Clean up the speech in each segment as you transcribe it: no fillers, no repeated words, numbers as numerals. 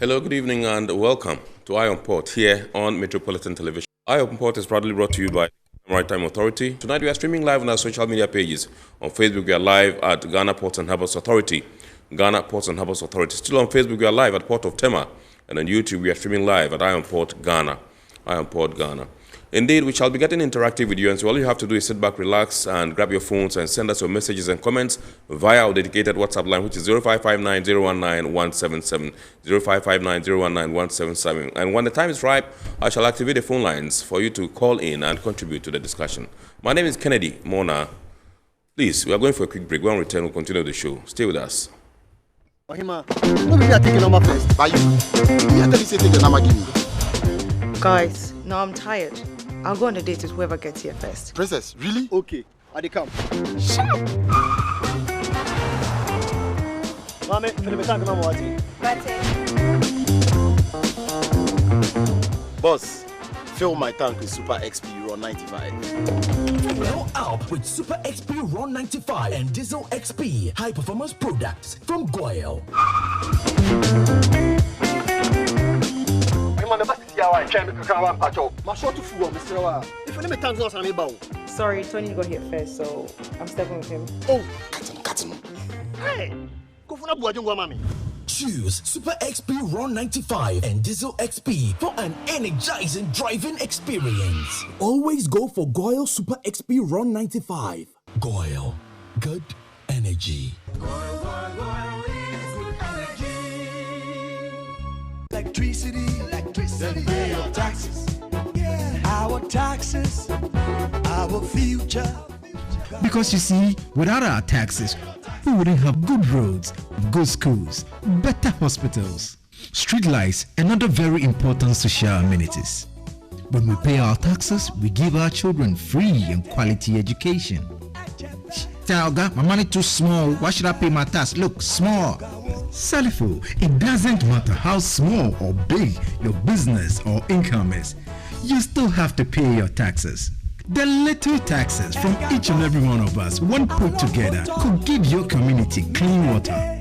Hello, good evening, and welcome to Eye on Port here on Metropolitan Television. Eye on Port is proudly brought to you by Maritime Authority. Tonight we are streaming live on our social media pages. On Facebook we are live at Ghana Ports and Harbours Authority. Ghana Ports and Harbours Authority. Still on Facebook we are live at Port of Tema. And on YouTube we are streaming live at Eye on Port Ghana. Eye on Port Ghana. Indeed, we shall be getting interactive with you, and so all you have to do is sit back, relax, and grab your phones and send us your messages and comments via our dedicated WhatsApp line, which is 0559-019-177, 0559-019-177. And when the time is ripe, I shall activate the phone lines for you to call in and contribute to the discussion. My name is Kennedy Mona. Please, we are going for a quick break. When we return, we'll continue the show. Stay with us. Ohima, we are taking number first. By you. You have to say take the number, give me. Guys, no, I'm tired. I'll go on a date with whoever gets here first. Princess, really? Okay, I come. Shut up! Mame, for the tank number what? Boss, fill my tank with Super XP Raw 95. Fill up with Super XP Raw 95 and Diesel XP high performance products from Goil. Sorry, Tony got here first, so I'm stepping with him. Oh, cut him. Hey, go for mommy. Choose Super XP Raw 95 and Diesel XP for an energizing driving experience. Always go for Goil Super XP Raw 95. Goil, good energy. Goil is good energy. Electricity, pay your taxes. Yeah, our taxes, our future. Because you see, without our taxes, we wouldn't have good roads, good schools, better hospitals, street lights, and other very important social amenities. When we pay our taxes, we give our children free and quality education. Talga, my money too small. Why should I pay my tax? Look, small. Salifo, it doesn't matter how small or big your business or income is. You still have to pay your taxes. The little taxes from each and every one of us, when put together, could give your community clean water.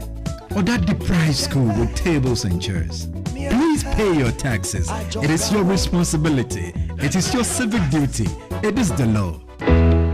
Or that deprived school with tables and chairs. Please pay your taxes. It is your responsibility. It is your civic duty. It is the law.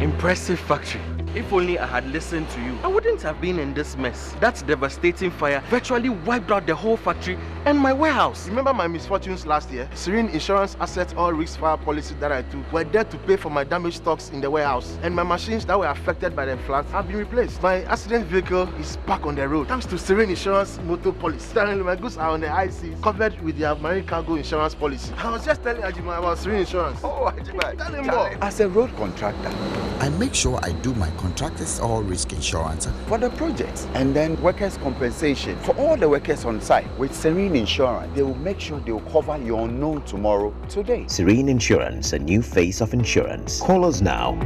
Impressive factory. If only I had listened to you, I wouldn't have been in this mess. That devastating fire virtually wiped out the whole factory and my warehouse. Remember my misfortunes last year? Serene Insurance Asset All Risk Fire policy that I took were there to pay for my damaged stocks in the warehouse. And my machines that were affected by the floods have been replaced. My accident vehicle is back on the road thanks to Serene Insurance Motor Policy. Currently, my goods are on the high seas covered with their marine cargo insurance policy. I was just telling Ajima about Serene Insurance. Oh, Ajima, tell him more. As a road contractor, I make sure I do my contractors all risk insurance for the projects and then workers' compensation for all the workers on site. With Serene Insurance, they will make sure they will cover your unknown tomorrow today. Serene Insurance, a new face of insurance. Call us now.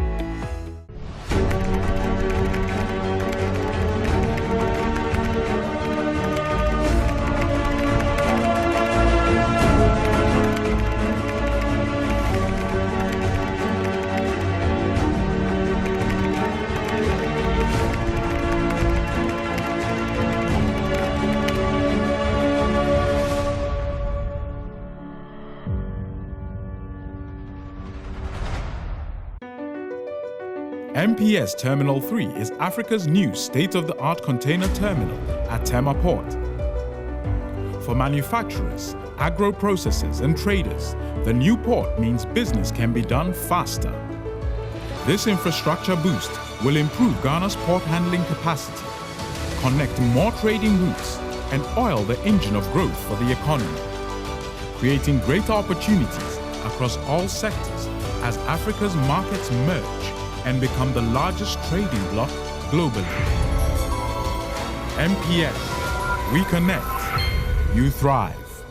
MPS Terminal 3 is Africa's new state-of-the-art container terminal at Tema Port. For manufacturers, agro-processors and traders, the new port means business can be done faster. This infrastructure boost will improve Ghana's port handling capacity, connect more trading routes, and oil the engine of growth for the economy, creating greater opportunities across all sectors as Africa's markets merge and become the largest trading bloc globally. MPS, we connect, you thrive.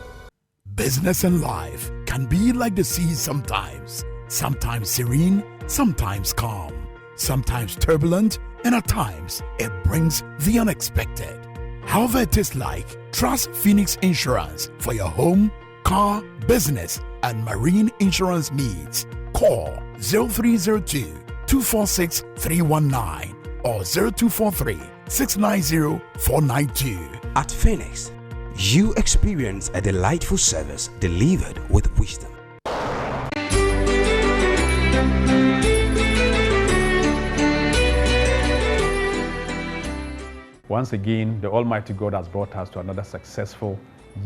Business and life can be like the sea sometimes. Sometimes serene, sometimes calm, sometimes turbulent, and at times it brings the unexpected. However it is like, trust Phoenix Insurance for your home, car, business, and marine insurance needs. Call 0302-246-319 or 0243-690-492. At Phoenix, you experience a delightful service delivered with wisdom. Once again, the Almighty God has brought us to another successful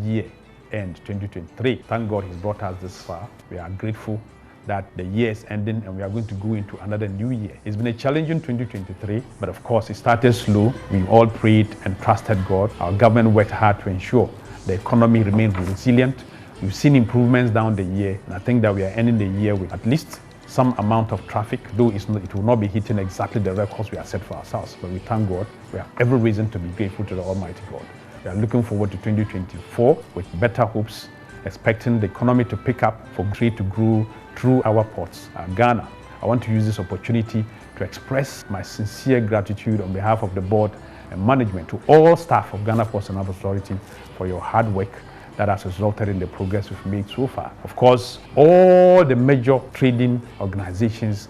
year end 2023. Thank God He's brought us this far. We are grateful that the year is ending and we are going to go into another new year. It's been a challenging 2023, but of course it started slow. We all prayed and trusted God. Our government worked hard to ensure the economy remains resilient. We've seen improvements down the year, and I think that we are ending the year with at least some amount of traffic, though it will not be hitting exactly the records we have set for ourselves. But we thank God. We have every reason to be grateful to the Almighty God. We are looking forward to 2024 with better hopes, expecting the economy to pick up, for trade to grow through our ports. Ghana, I want to use this opportunity to express my sincere gratitude on behalf of the board and management to all staff of Ghana Ports and Harbours Authority for your hard work that has resulted in the progress we've made so far. Of course, all the major trading organizations,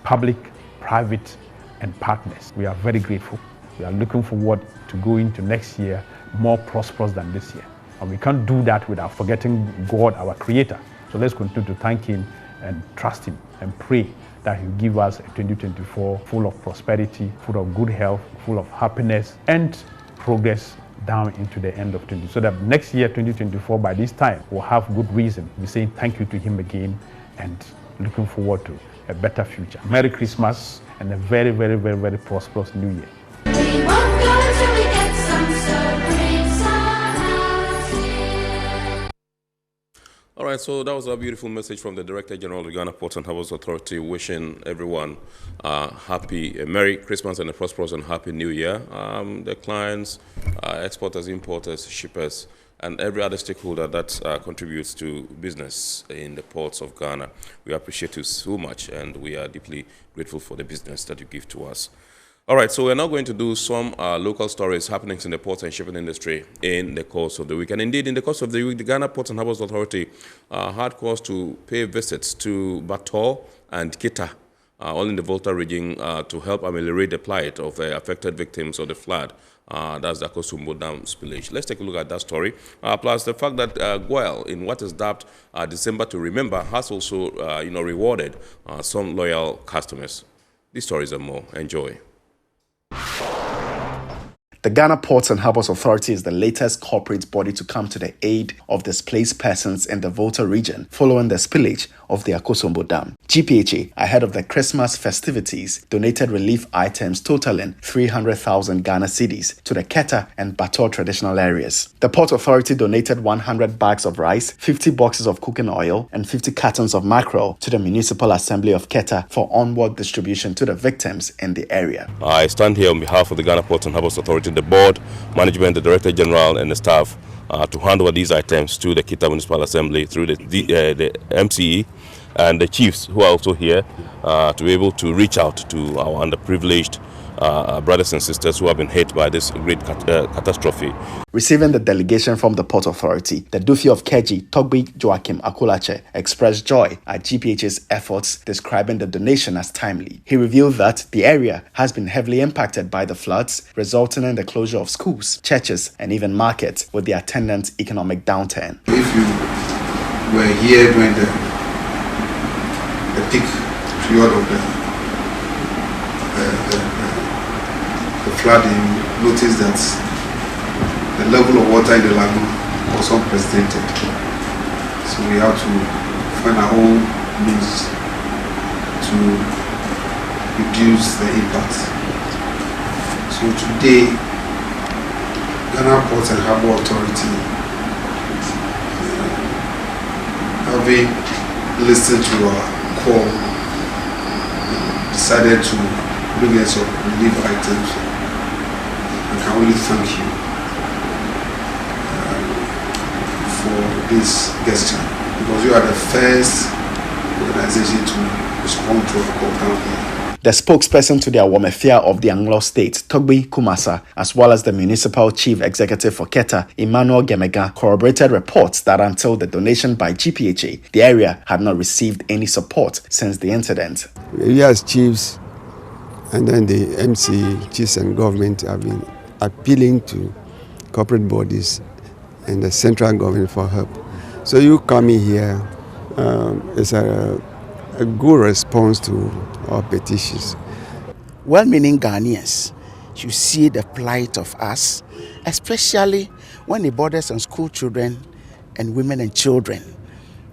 public, private, and partners, we are very grateful. We are looking forward to going to next year more prosperous than this year. And we can't do that without forgetting God, our Creator. So let's continue to thank Him and trust Him and pray that He'll give us a 2024 full of prosperity, full of good health, full of happiness and progress down into the end of 20. So that next year, 2024, by this time, we'll have good reason to be saying thank you to Him again and looking forward to a better future. Merry Christmas and a very, very, very, very prosperous New Year. We won't go till we get some surprise. All right, so that was a beautiful message from the Director General of the Ghana Ports and Harbours Authority, wishing everyone a Merry Christmas and a prosperous and happy New Year. The clients, exporters, importers, shippers, and every other stakeholder that contributes to business in the ports of Ghana. We appreciate you so much, and we are deeply grateful for the business that you give to us. All right, so we're now going to do some local stories, happenings in the ports and shipping industry in the course of the week. And indeed, in the course of the week, the Ghana Ports and Harbours Authority had cause to pay visits to Bator and Kita, all in the Volta region, to help ameliorate the plight of the affected victims of the flood. That's the Akosombo Dam spillage. Let's take a look at that story. Plus the fact that Goil, in what is dubbed December to Remember, has also rewarded some loyal customers. These stories and more. Enjoy. The Ghana Ports and Harbours Authority is the latest corporate body to come to the aid of displaced persons in the Volta region following the spillage of the Akosombo Dam. GPHA, ahead of the Christmas festivities, donated relief items totaling 300,000 Ghana cedis to the Keta and Bator traditional areas. The Port Authority donated 100 bags of rice, 50 boxes of cooking oil, and 50 cartons of mackerel to the Municipal Assembly of Keta for onward distribution to the victims in the area. I stand here on behalf of the Ghana Ports and Harbours Authority, the board, management, the Director General, and the staff to hand over these items to the Kita Municipal Assembly through the MCE and the chiefs who are also here to be able to reach out to our underprivileged brothers and sisters who have been hit by this great catastrophe. Receiving the delegation from the Port Authority, the Dufi of Keji, Togbi Joachim Akulache, expressed joy at GPH's efforts, describing the donation as timely. He revealed that the area has been heavily impacted by the floods, resulting in the closure of schools, churches, and even markets, with the attendant economic downturn. If you were here during the peak period of the flooding, notice that the level of water in the lagoon was unprecedented. So we have to find our own means to reduce the impact. So today, Ghana Ports and Harbour Authority, having listened to our call, decided to bring us some relief items. I can only thank you for this gesture, because you are the first organization to respond to a call down here. The spokesperson to the Awamefia of the Anglo State, Togbi Kumasa, as well as the Municipal Chief Executive for Keta, Emmanuel Gemega, corroborated reports that until the donation by GPHA, the area had not received any support since the incident. We as chiefs and then the MC chiefs and government have been appealing to corporate bodies and the central government for help. So you coming here is a good response to our petitions. Well-meaning Ghanaians should see the plight of us, especially when it borders on school children and women and children.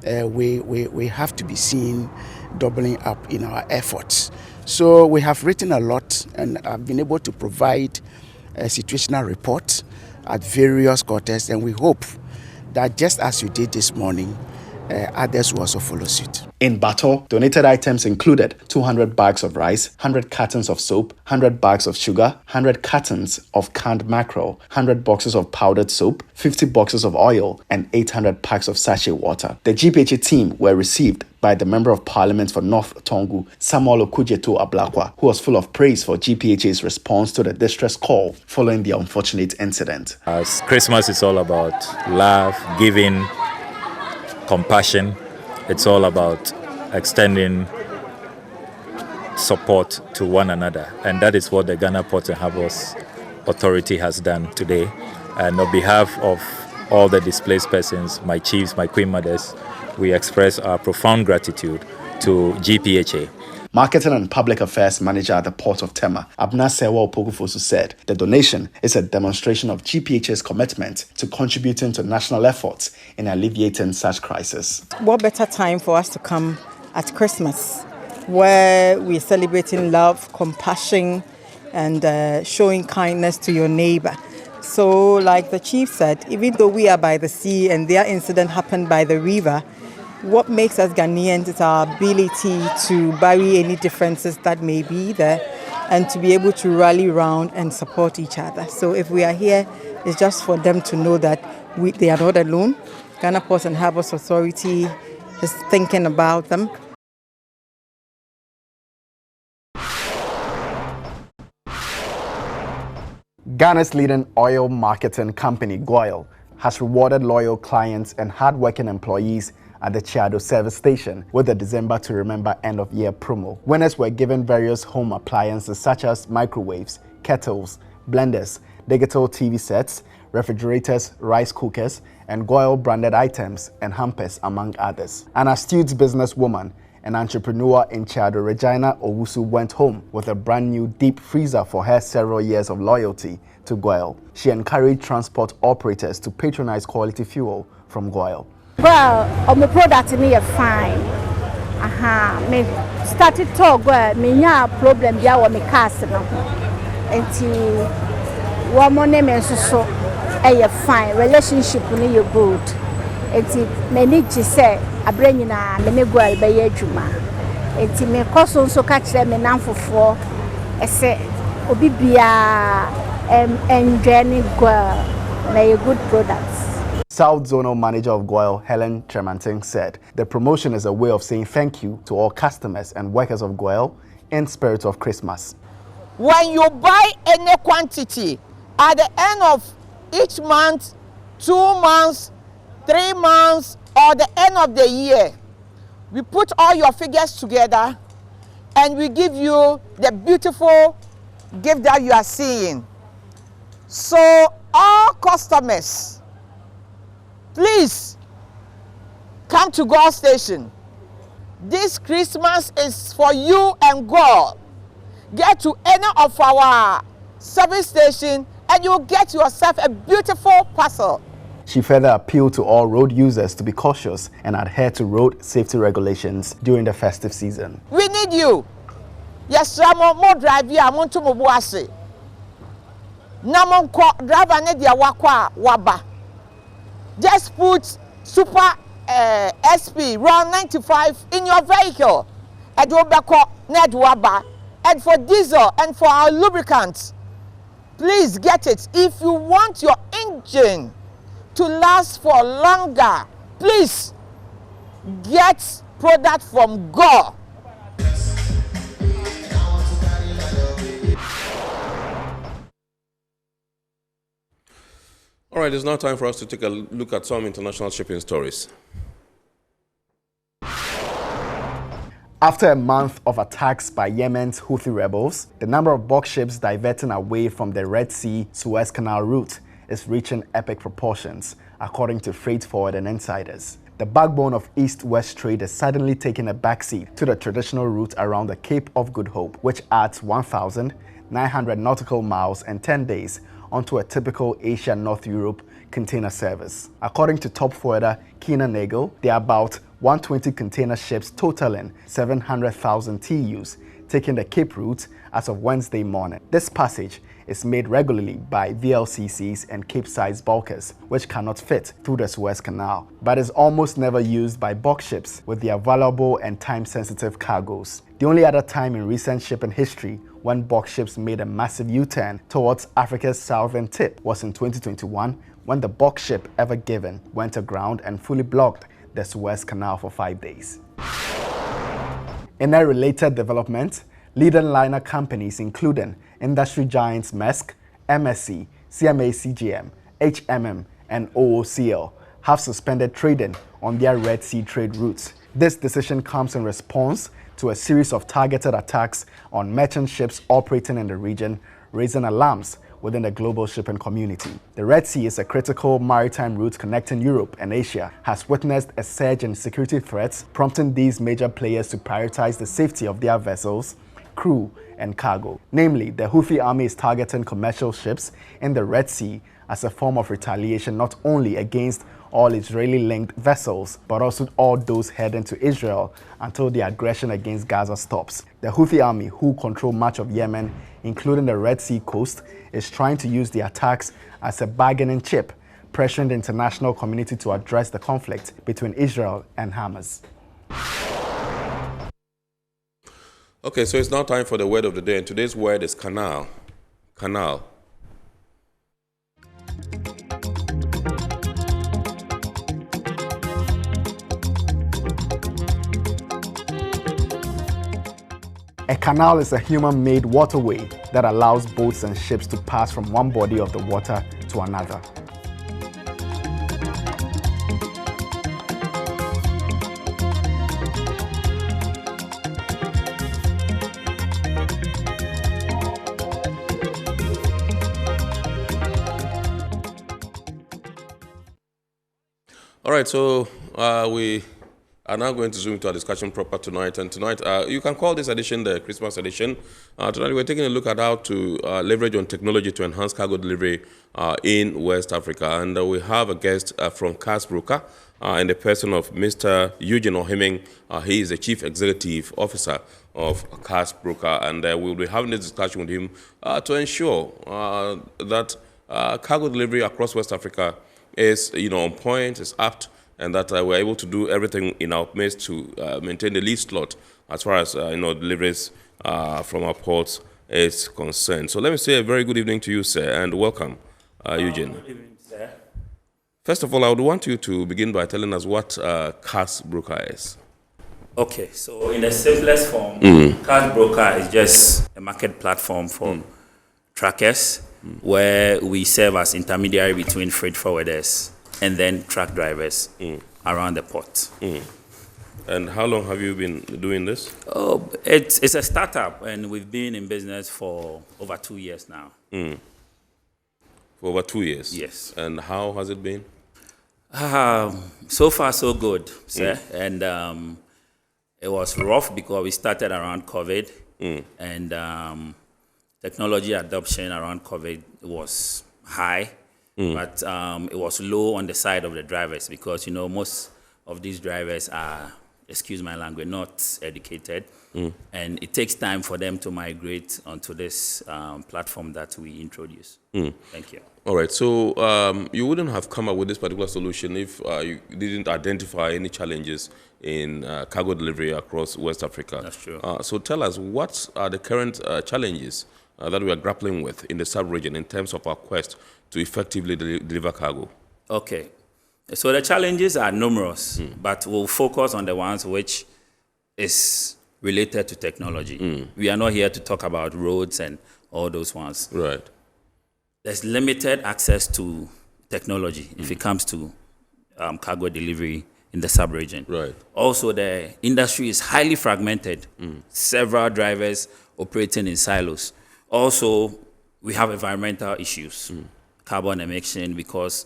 We have to be seen doubling up in our efforts. So we have written a lot, and I've been able to provide a situational report at various quarters, and we hope that just as you did this morning, others will also follow suit. In Bato, donated items included 200 bags of rice, 100 cartons of soap, 100 bags of sugar, 100 cartons of canned mackerel, 100 boxes of powdered soap, 50 boxes of oil, and 800 packs of sachet water. The GPHA team were received by the Member of Parliament for North Tongu, Samuel Okujeto Ablakwa, who was full of praise for GPHA's response to the distress call following the unfortunate incident. As Christmas is all about love, giving, compassion. It's all about extending support to one another, and that is what the Ghana Ports and Harbours Authority has done today. And on behalf of all the displaced persons, my chiefs, my queen mothers, we express our profound gratitude to GPHA. Marketing and Public Affairs Manager at the Port of Tema, Abna Sewa Opogufosu, said the donation is a demonstration of GPHA's commitment to contributing to national efforts in alleviating such crisis. What better time for us to come at Christmas, where we're celebrating love, compassion, and showing kindness to your neighbor. So, like the chief said, even though we are by the sea and their incident happened by the river, what makes us Ghanaians is our ability to bury any differences that may be there and to be able to rally around and support each other. So if we are here, it's just for them to know that they are not alone. Ghana Ports and Harbours Authority is thinking about them. Ghana's leading oil marketing company, Goil, has rewarded loyal clients and hard-working employees at the Chiado service station with the December to Remember end-of-year promo. Winners were given various home appliances such as microwaves, kettles, blenders, digital TV sets, refrigerators, rice cookers, and Goil-branded items and hampers, among others. An astute businesswoman and entrepreneur in Chiado, Regina Owusu, went home with a brand new deep freezer for her several years of loyalty to Goil. She encouraged transport operators to patronize quality fuel from Goil. Well, on the product me fine. Me started talk where me nya problem bia wa me cars no. Enti wo mo ne me so fine. Relationship ni you good. Enti me need to say abre nyina me ne Goil be ye adwuma. Enti me koso nso ka kire me nanfofo ese obi bia enjoy ni Goil na a good products. South Zonal Manager of Goil, Helen Tremanting, said the promotion is a way of saying thank you to all customers and workers of Goil in spirit of Christmas. When you buy any quantity at the end of each month, 2 months, 3 months, or the end of the year, we put all your figures together and we give you the beautiful gift that you are seeing. So all customers, please come to Goil Station. This Christmas is for you and God. Get to any of our service stations and you'll get yourself a beautiful parcel. She further appealed to all road users to be cautious and adhere to road safety regulations during the festive season. We need you. Yes, more drive here. I'm to Mobuase. Namon driver nedia wakwa waba. Just put Super SP Ron 95 in your vehicle. And for diesel and for our lubricants, please get it. If you want your engine to last for longer, please get product from Goil. All right, it's now time for us to take a look at some international shipping stories. After a month of attacks by Yemen's Houthi rebels, the number of bulk ships diverting away from the Red Sea Suez Canal route is reaching epic proportions, according to freight forwarding insiders. The backbone of East-West trade is suddenly taking a backseat to the traditional route around the Cape of Good Hope, which adds 1,900 nautical miles and 10 days onto a typical Asia-North Europe container service. According to top forwarder Keenan Nagel, there are about 120 container ships totaling 700,000 TEUs taking the Cape route as of Wednesday morning. This passage is made regularly by VLCCs and Cape-sized bulkers, which cannot fit through the Suez Canal, but is almost never used by box ships with their valuable and time-sensitive cargoes. The only other time in recent shipping history when box ships made a massive U-turn towards Africa's southern tip was in 2021, when the box ship Ever Given went aground and fully blocked the Suez Canal for 5 days. In a related development, leading liner companies including industry giants Maersk, MSC, CMA CGM, HMM, and OOCL have suspended trading on their Red Sea trade routes. This decision comes in response to a series of targeted attacks on merchant ships operating in the region, raising alarms within the global shipping community. The Red Sea is a critical maritime route connecting Europe and Asia, has witnessed a surge in security threats, prompting these major players to prioritize the safety of their vessels, crew, and cargo. Namely, the Houthi army is targeting commercial ships in the Red Sea as a form of retaliation not only against all Israeli-linked vessels, but also all those heading to Israel until the aggression against Gaza stops. The Houthi army, who control much of Yemen, including the Red Sea coast, is trying to use the attacks as a bargaining chip, pressuring the international community to address the conflict between Israel and Hamas. Okay, so it's now time for the word of the day, and today's word is canal. Canal. A canal is a human-made waterway that allows boats and ships to pass from one body of the water to another. All right, so we are now going to zoom into our discussion proper tonight. And tonight, you can call this edition the Christmas edition. Tonight, we're taking a look at how to leverage on technology to enhance cargo delivery in West Africa. And we have a guest from Cars Broker in the person of Mr. Eugene Ohiming. He is the Chief Executive Officer of Cars Broker. And we'll be having this discussion with him to ensure that cargo delivery across West Africa is on point, is apt, and that we're able to do everything in our midst to maintain the lead slot as far as deliveries from our ports is concerned. So let me say a very good evening to you, sir, and welcome, Eugene. Good evening, sir. First of all, I would want you to begin by telling us what Cars Broker is. Okay, so in the simplest form, Cars Broker is just a market platform for trackers, where we serve as intermediary between freight forwarders and then truck drivers around the port. And how long have you been doing this? Oh, it's a startup, and we've been in business for over 2 years now. For over 2 years? Yes. And how has it been? So far, so good, sir. And it was rough because we started around COVID, and technology adoption around COVID was high, but it was low on the side of the drivers because, most of these drivers are, excuse my language, not educated. And it takes time for them to migrate onto this platform that we introduce. Thank you. All right. So you wouldn't have come up with this particular solution if you didn't identify any challenges in cargo delivery across West Africa. That's true. So tell us, what are the current challenges that we are grappling with in the sub-region in terms of our quest to effectively deliver cargo? Okay. So the challenges are numerous, but we'll focus on the ones which is related to technology. We are not here to talk about roads and all those ones. Right. There's limited access to technology if it comes to cargo delivery in the sub-region. Right. Also, the industry is highly fragmented. Several drivers operating in silos. Also, we have environmental issues. carbon emission because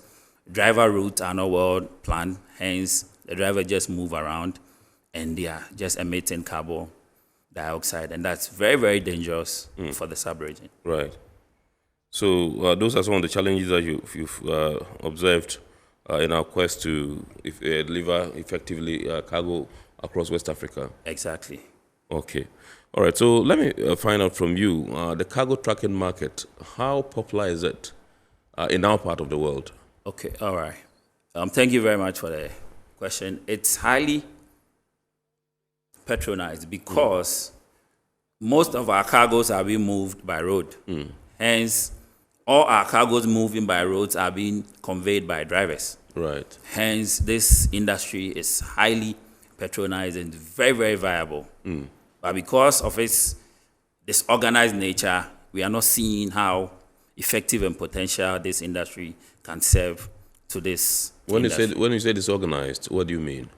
driver routes are not well planned. Hence, the driver just move around and they are just emitting carbon dioxide. And that's very, very dangerous for the sub-region. Right. So those are some of the challenges that you've observed in our quest to deliver effectively cargo across West Africa. Exactly. Okay. All right. So let me find out from you, the cargo tracking market, how popular is it in our part of the world? Okay. All right. Thank you very much for the question. It's highly patronized because most of our cargoes are being moved by road. Hence, all our cargoes moving by roads are being conveyed by drivers. Right. Hence, this industry is highly patronized and very, very viable. But because of its disorganized nature, we are not seeing how effective and potential this industry can serve to this industry. When you say disorganized, what do you mean?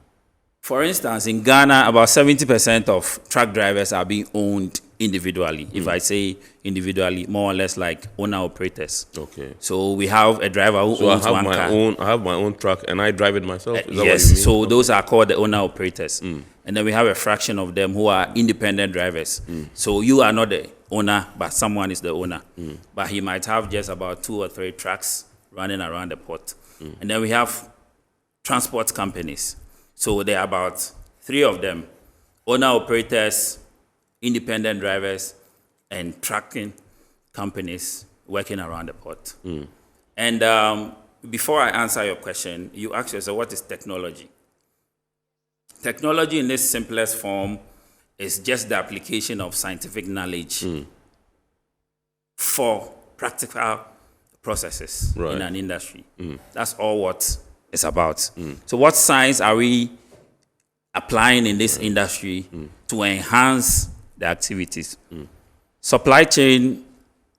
For instance, in Ghana, about 70% of truck drivers are being owned individually. If I say individually, more or less like owner-operators. Okay. So we have a driver who owns one car. I have my own truck and I drive it myself? Is that Yes, what you mean? so those are called the owner-operators. And then we have a fraction of them who are independent drivers. So you are not the owner, but someone is the owner. But he might have just about 2 or 3 trucks running around the port. And then we have transport companies. So there are about 3 of them, owner-operators, independent drivers, and trucking companies working around the port. And before I answer your question, you asked yourself, what is technology? Technology in its simplest form is just the application of scientific knowledge for practical processes in an industry. That's all what it's about. So what science are we applying in this industry to enhance the activities? Supply chain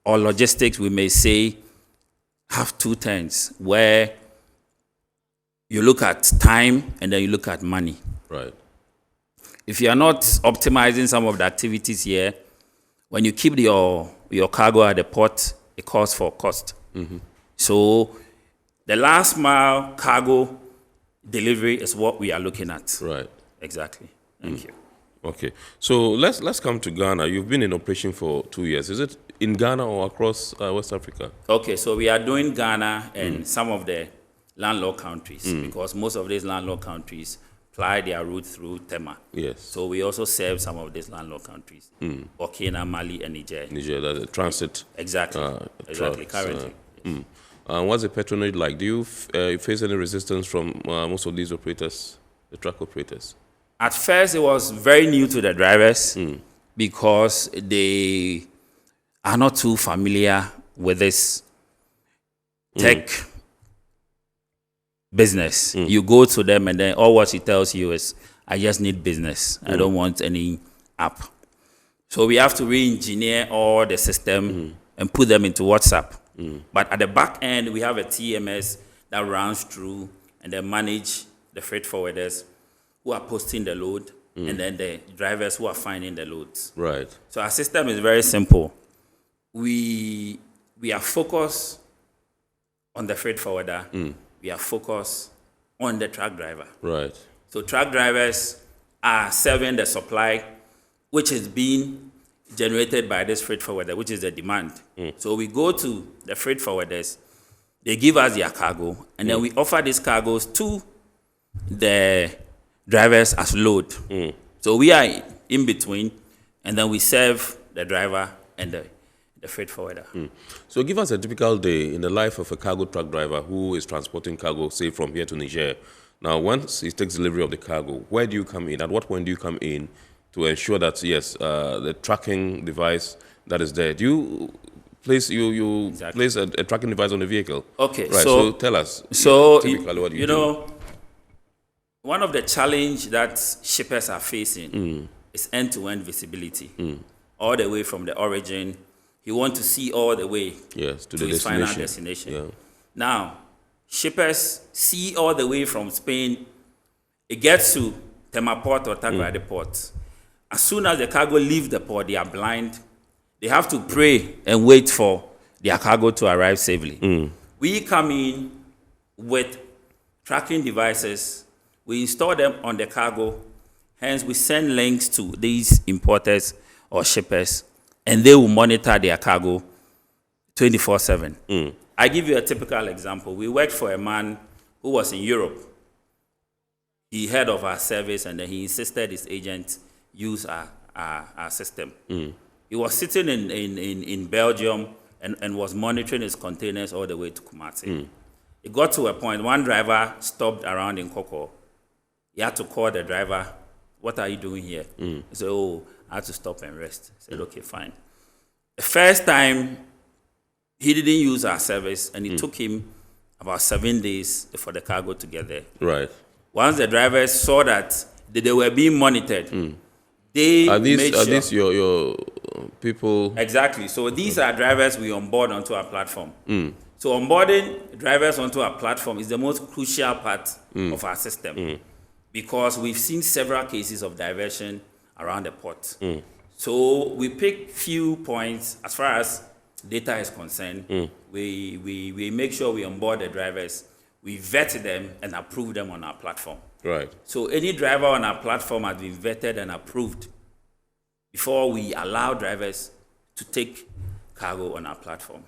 or logistics, we may say, have 2 terms where you look at time and then you look at money. Right. If you are not optimizing some of the activities here, when you keep your cargo at the port, it calls for cost. So the last mile cargo delivery is what we are looking at. Right. Exactly. Thank you. Okay. So let's come to Ghana. You've been in operation for 2 years. Is it in Ghana or across West Africa? Okay, so we are doing Ghana and some of the landlocked countries because most of these landlocked countries ply their route through Tema. Yes. So we also serve some of these landlocked countries, Burkina, Mali, and Niger. Niger, that's a transit. Exactly. Exactly. trucks, Currently. What's the patronage like? Do you face any resistance from most of these operators, the truck operators? At first, it was very new to the drivers because they are not too familiar with this tech business. You go to them and then all what he tells you is, I just need business. I don't want any app. So we have to re-engineer all the system and put them into WhatsApp. But at the back end, we have a TMS that runs through and then manage the freight forwarders who are posting the load and then the drivers who are finding the loads. Right. So our system is very simple. We are focused on the freight forwarder. We are focused on the truck driver. Right. So truck drivers are serving the supply, which is being generated by this freight forwarder, which is the demand. So we go to the freight forwarders, they give us their cargo, and then we offer these cargoes to the drivers as load. So we are in between, and then we serve the driver and the freight forwarder. So give us a typical day in the life of a cargo truck driver who is transporting cargo, say, from here to Niger. Now, once he takes delivery of the cargo, where do you come in? At what point do you come in to ensure that, yes, the tracking device that is there, do you place place a tracking device on the vehicle? Okay, right, so tell us. So, typically, what do you do? know, one of the challenge that shippers are facing is end-to-end visibility. All the way from the origin, you want to see all the way to the his final destination. Yeah. Now, shippers see all the way from Spain. It gets to Tema port or Takoradi port. As soon as the cargo leaves the port, they are blind. They have to pray and wait for their cargo to arrive safely. We come in with tracking devices. We install them on the cargo. Hence, we send links to these importers or shippers, and they will monitor their cargo 24/7. I give you a typical example. We worked for a man who was in Europe. He heard of our service, and then he insisted his agent use our system. He was sitting in Belgium and was monitoring his containers all the way to Kumasi. It got to a point, one driver stopped around in Koko. He had to call the driver, "What are you doing here?" He said, "Oh, I had to stop and rest." I said, "Okay, fine." The first time, he didn't use our service, and it took him about 7 days for the cargo to get there. Right. Once the drivers saw that they were being monitored, they made sure. Are these your people? Exactly. So these are drivers we onboard onto our platform. So onboarding drivers onto our platform is the most crucial part of our system because we've seen several cases of diversion around the port. So we pick few points as far as data is concerned. We make sure we onboard the drivers, we vet them and approve them on our platform. Right. So any driver on our platform has been vetted and approved before we allow drivers to take cargo on our platform.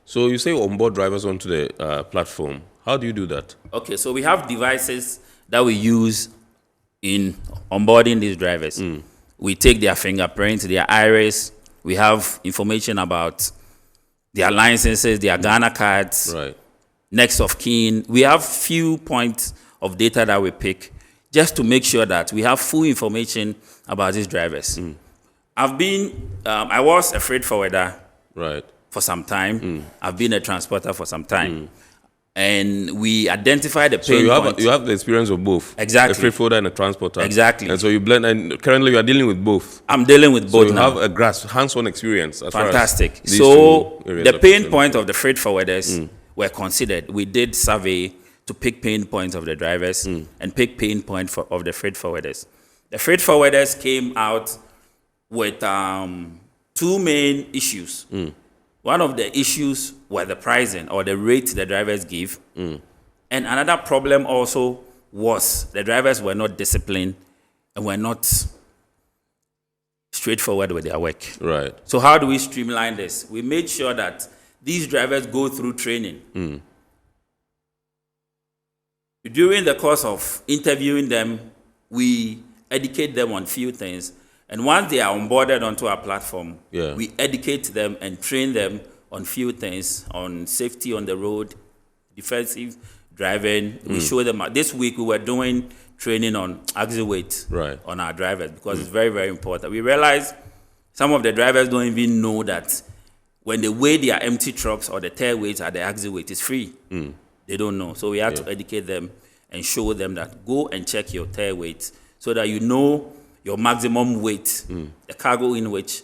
So you say onboard drivers onto the platform. How do you do that? Okay, so we have devices that we use in onboarding these drivers. We take their fingerprints, their iris. We have information about their licenses, their Ghana cards, next of kin. We have few points of data that we pick just to make sure that we have full information about these drivers. I was a freight forwarder for some time. I've been a transporter for some time. And we identify the pain points. So you have the experience of both. Exactly. A freight forwarder and a transporter. Exactly. And so you blend, and currently you are dealing with both. I'm dealing with both now. So you have a grasp, hands-on experience. As Fantastic. Far as So the pain point of the freight forwarders were considered. We did survey to pick pain points of the drivers and pick pain point of the freight forwarders. The freight forwarders came out with two main issues. One of the issues were the pricing or the rate the drivers give. And another problem also was the drivers were not disciplined and were not straightforward with their work. Right. So how do we streamline this? We made sure that these drivers go through training. During the course of interviewing them, we educate them on few things. And once they are onboarded onto our platform, we educate them and train them on few things, on safety on the road, defensive driving. We show them. This week we were doing training on axle weight on our drivers because it's very, very important. We realized some of the drivers don't even know that when they weigh their empty trucks or the tail weights at the axle weight, it's free. They don't know. So we have to educate them and show them that go and check your tail weight so that you know your maximum weight, the cargo in which,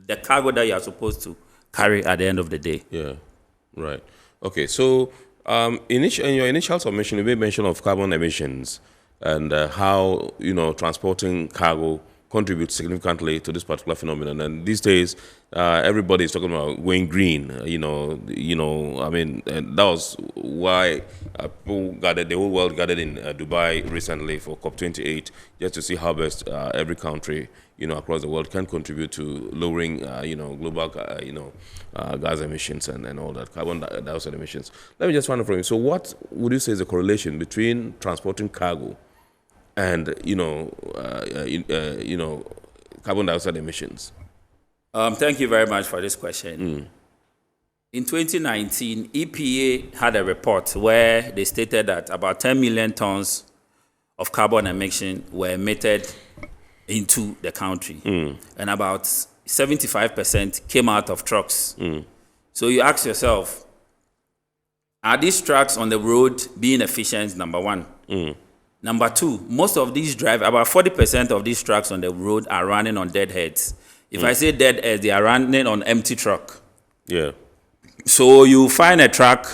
the cargo that you are supposed to carry at the end of the day. Yeah, right. Okay, so in your initial submission, you made mention of carbon emissions and how, transporting cargo contributes significantly to this particular phenomenon. And these days, everybody is talking about going green. I mean, and that was why the whole world gathered in Dubai recently for COP28, just to see how best every country, across the world can contribute to lowering, global, gas emissions and all that, carbon dioxide emissions. Let me just find out from you. So, what would you say is the correlation between transporting cargo and carbon dioxide emissions? Thank you very much for this question. In 2019, EPA had a report where they stated that about 10 million tons of carbon emission were emitted into the country, and about 75% came out of trucks. So you ask yourself, are these trucks on the road being efficient? Number one. Number two, most of these about 40% of these trucks on the road are running on dead heads. If I say dead heads, they are running on empty truck. Yeah. So you find a truck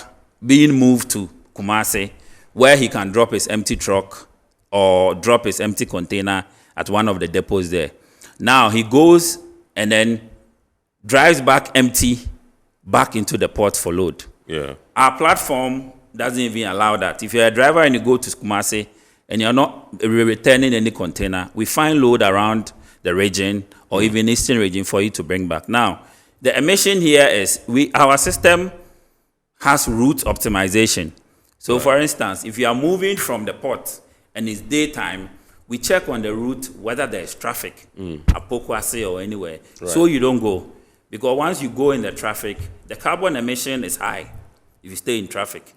being moved to Kumasi where he can drop his empty truck or drop his empty container at one of the depots there. Now he goes and then drives back empty back into the port for load. Yeah. Our platform doesn't even allow that. If you're a driver and you go to Kumasi and you're not returning any container, we find load around the region or even eastern region for you to bring back. Now, the emission here is our system has route optimization. So for instance, if you are moving from the port and it's daytime, we check on the route whether there's traffic at Pokwase or anywhere, so you don't go. Because once you go in the traffic, the carbon emission is high if you stay in traffic.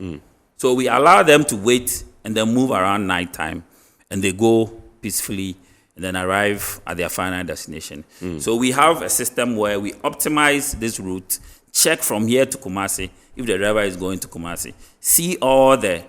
So we allow them to wait and then move around nighttime, and they go peacefully and then arrive at their final destination. So we have a system where we optimize this route, check from here to Kumasi, if the driver is going to Kumasi, see all the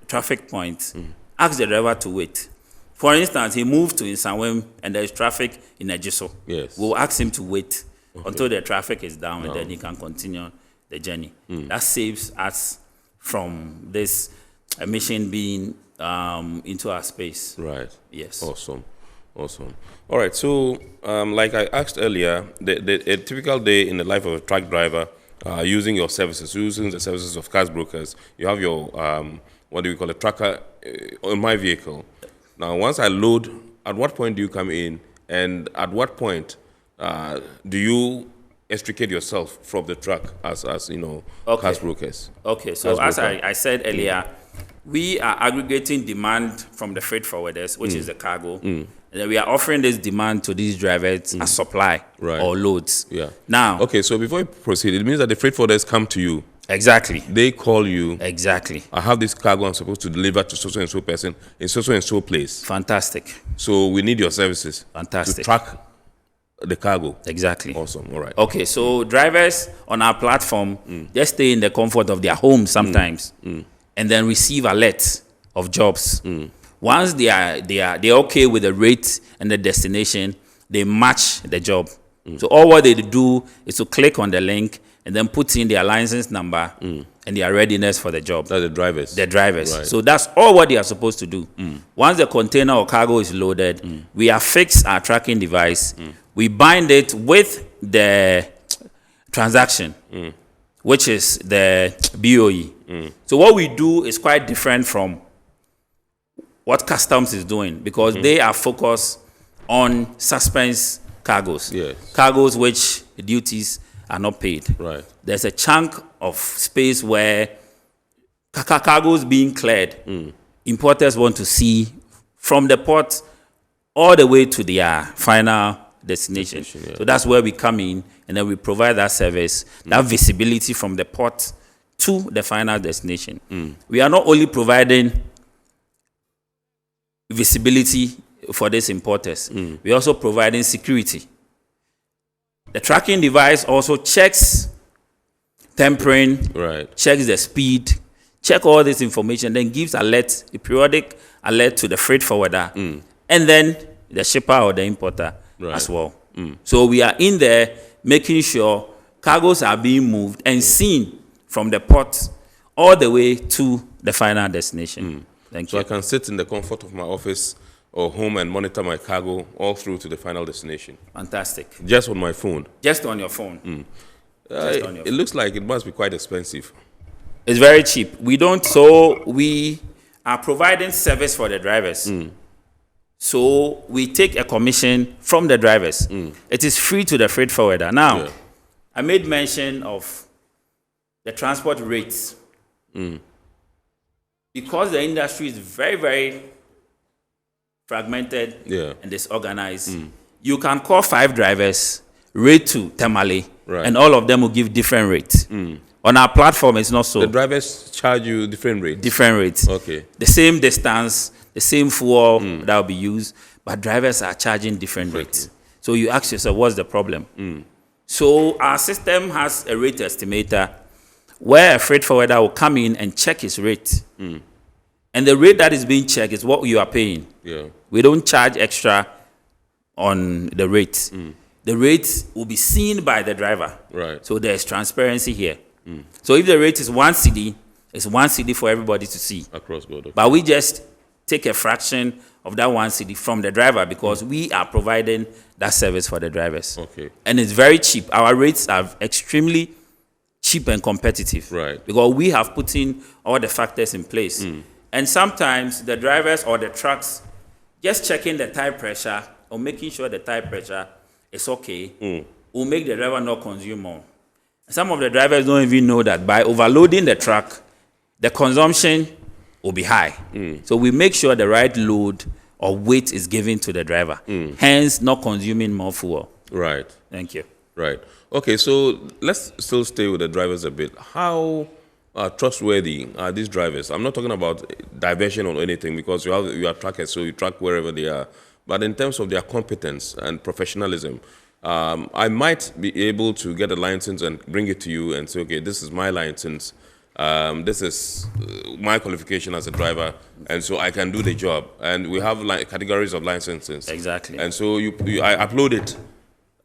traffic points, ask the driver to wait. For instance, he moved to Insanwem and there's traffic in Ejiso. Yes. We'll ask him to wait until the traffic is down and then he can continue the journey. That saves us from this emission being into our space. Right. Yes. Awesome. All right. So, like I asked earlier, a typical day in the life of a truck driver, using your services, using the services of cars brokers, you have your what do we call a tracker on my vehicle. Now, once I load, at what point do you come in, and at what point do you extricate yourself from the truck as you know, cars brokers? Okay. So as I said earlier, we are aggregating demand from the freight forwarders, which is the cargo. And then we are offering this demand to these drivers as supply or loads. Yeah. Now. Okay, so before you proceed, it means that the freight forwarders come to you. Exactly. They call you. Exactly. I have this cargo I'm supposed to deliver to so and so person in so and so place. Fantastic. So we need your services. Fantastic. To track the cargo. Exactly. Awesome. All right. Okay, so drivers on our platform, they stay in the comfort of their home sometimes, and then receive alerts of jobs. Once they're okay with the rate and the destination, they match the job. So all what they do is to click on the link and then put in their license number and their readiness for the job. That's the drivers. The drivers. Right. So that's all what they are supposed to do. Once the container or cargo is loaded, we affix our tracking device. We bind it with the transaction, which is the BOE. So what we do is quite different from what customs is doing, because they are focused on suspense cargoes. Yes. Cargoes which duties are not paid. Right. There's a chunk of space where cargoes being cleared. Importers want to see from the port all the way to their final destination. So that's where we come in, and then we provide that service, that visibility from the port to the final destination. We are not only providing visibility for these importers, we are also providing security. The tracking device also checks tempering, checks the speed, check all this information, then gives alert, a periodic alert to the freight forwarder, and then the shipper or the importer as well. So we are in there making sure cargoes are being moved and seen from the port all the way to the final destination. Thank you. So I can sit in the comfort of my office or home and monitor my cargo all through to the final destination. Fantastic. Just on my phone. Just on your phone. It looks like it must be quite expensive. It's very cheap. We are providing service for the drivers. So we take a commission from the drivers. It is free to the freight forwarder. Now, I made mention of the transport rates. Because the industry is very, very fragmented and disorganized, you can call 5 drivers, rate to Temale, and all of them will give different rates. On our platform, it's not so. The drivers charge you different rates? Different rates. Okay. The same distance, the same fuel that will be used, but drivers are charging different rates. So you ask yourself, what's the problem? So our system has a rate estimator where a freight forwarder will come in and check his rate. And the rate that is being checked is what you are paying. We don't charge extra on the rate. The rate will be seen by the driver. So there's transparency here. So if the rate is 1 cedi, it's 1 cedi for everybody to see. Across board. Okay. But we just take a fraction of that 1 cedi from the driver because we are providing that service for the drivers. Okay. And it's very cheap. Our rates are extremely cheap cheap and competitive. Right. Because we have put in all the factors in place. And sometimes the drivers or the trucks just checking the tire pressure or making sure the tire pressure is okay will make the driver not consume more. Some of the drivers don't even know that by overloading the truck, the consumption will be high. So we make sure the right load or weight is given to the driver, hence not consuming more fuel. Right. Thank you. Right. Okay, so let's still stay with the drivers a bit. How trustworthy are these drivers? I'm not talking about diversion or anything, because you are trackers, so you track wherever they are. But in terms of their competence and professionalism, I might be able to get a license and bring it to you and say, okay, this is my license. This is my qualification as a driver, and so I can do the job. And we have categories of licenses. Exactly. And so I upload it.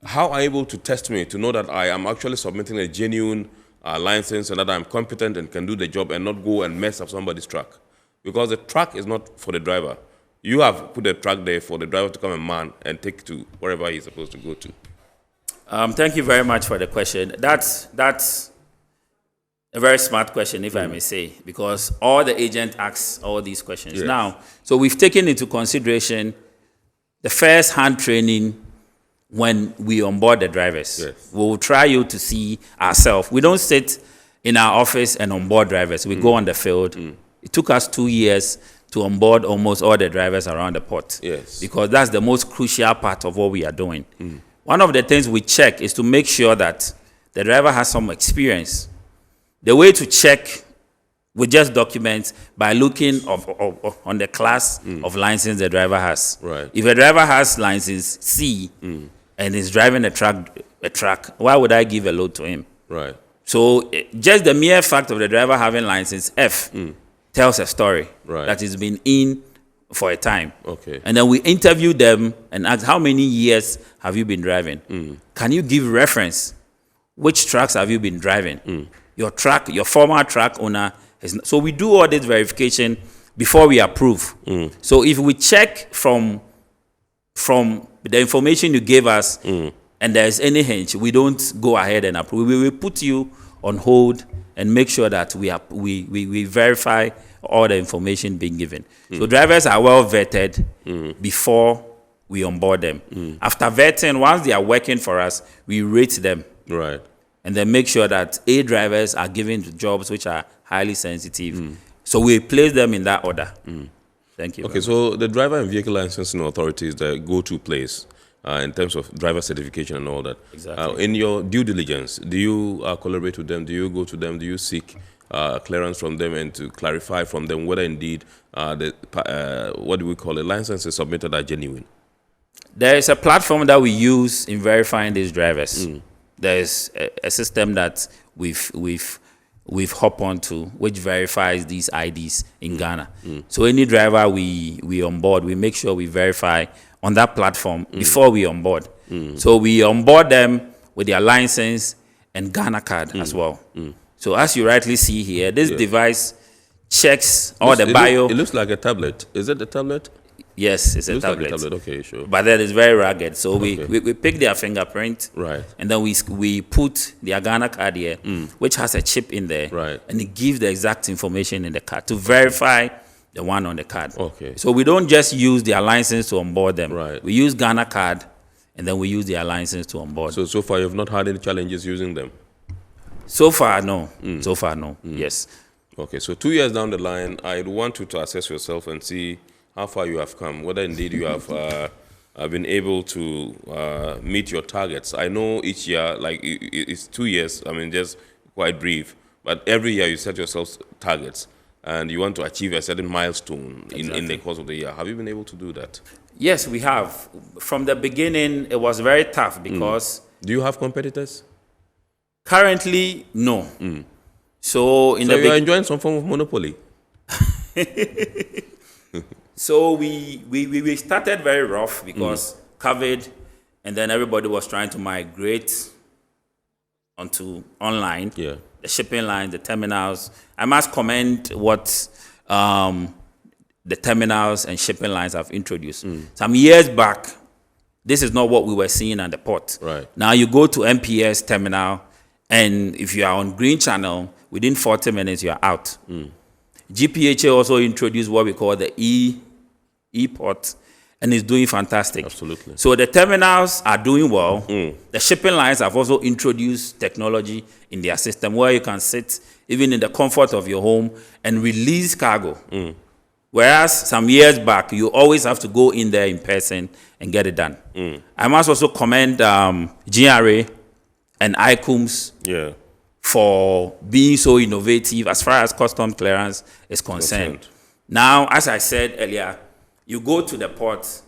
How are you able to test me to know that I am actually submitting a genuine license and that I'm competent and can do the job and not go and mess up somebody's truck? Because the truck is not for the driver. You have put a truck there for the driver to come and man and take to wherever he's supposed to go to. Thank you very much for the question. That's a very smart question, if I may say, because all the agents ask all these questions. Yes. Now, so we've taken into consideration the first hand training when we onboard the drivers. Yes. We'll try you to see ourselves. We don't sit in our office and onboard drivers. We go on the field. It took us 2 years to onboard almost all the drivers around the port. Yes. Because that's the most crucial part of what we are doing. One of the things we check is to make sure that the driver has some experience. The way to check with just documents by looking on the class of license the driver has. Right. If a driver has license C and is driving a truck, why would I give a load to him? Right. So just the mere fact of the driver having license F tells a story that he's been in for a time. Okay. And then we interview them and ask, how many years have you been driving? Can you give reference? Which trucks have you been driving? Your former truck owner has. So we do all this verification before we approve. So if we check from the information you gave us and there's any hinge, we don't go ahead and approve. We will put you on hold and make sure that we verify all the information being given. So drivers are well vetted before we onboard them. After vetting, once they are working for us, we rate them. Right. And then make sure that A drivers are given to jobs which are highly sensitive. So we place them in that order. Thank you. Okay, so the driver and vehicle licensing authority is the go-to place in terms of driver certification and all that. Exactly. In your due diligence, do you collaborate with them? Do you go to them? Do you seek clearance from them and to clarify from them whether indeed what do we call it, licenses submitted are genuine? There is a platform that we use in verifying these drivers. There is a system that we've hopped onto which verifies these IDs in Ghana. So any driver we onboard, we make sure we verify on that platform before we onboard. So we onboard them with their license and Ghana card as well. So as you rightly see here, this device checks all the bio. It looks like a tablet. Is it a tablet? Yes, it's a tablet. Like a tablet. Okay, sure. But that is very rugged. So we pick their fingerprint, right, and then we put their Ghana card here, which has a chip in there, right, and it gives the exact information in the card to verify the one on the card. Okay. So we don't just use their license to onboard them. Right. We use Ghana card, and then we use their license to onboard. So far you've not had any challenges using them? So far, no. So far, no. Yes. Okay. So 2 years down the line, I'd want you to assess yourself and see how far you have come, whether indeed you have been able to meet your targets. I know each year, like it's 2 years, I mean, just quite brief, but every year you set yourself targets and you want to achieve a certain milestone in the course of the year. Have you been able to do that? Yes, we have. From the beginning, it was very tough because... Do you have competitors? Currently, no. So you're enjoying some form of monopoly? So we started very rough because COVID, and then everybody was trying to migrate onto online. Yeah. The shipping lines, the terminals. I must commend what the terminals and shipping lines have introduced. Some years back, this is not what we were seeing at the port. Right. Now you go to MPS terminal, And if you are on green channel, within 40 minutes, you are out. GPHA also introduced what we call the e-port, and it's doing fantastic. Absolutely. So the terminals are doing well. The shipping lines have also introduced technology in their system where you can sit even in the comfort of your home and release cargo. Whereas some years back, you always have to go in there in person and get it done. I must also commend GRA and ICUMS for being so innovative as far as custom clearance is concerned. Now, as I said earlier, you go to the port,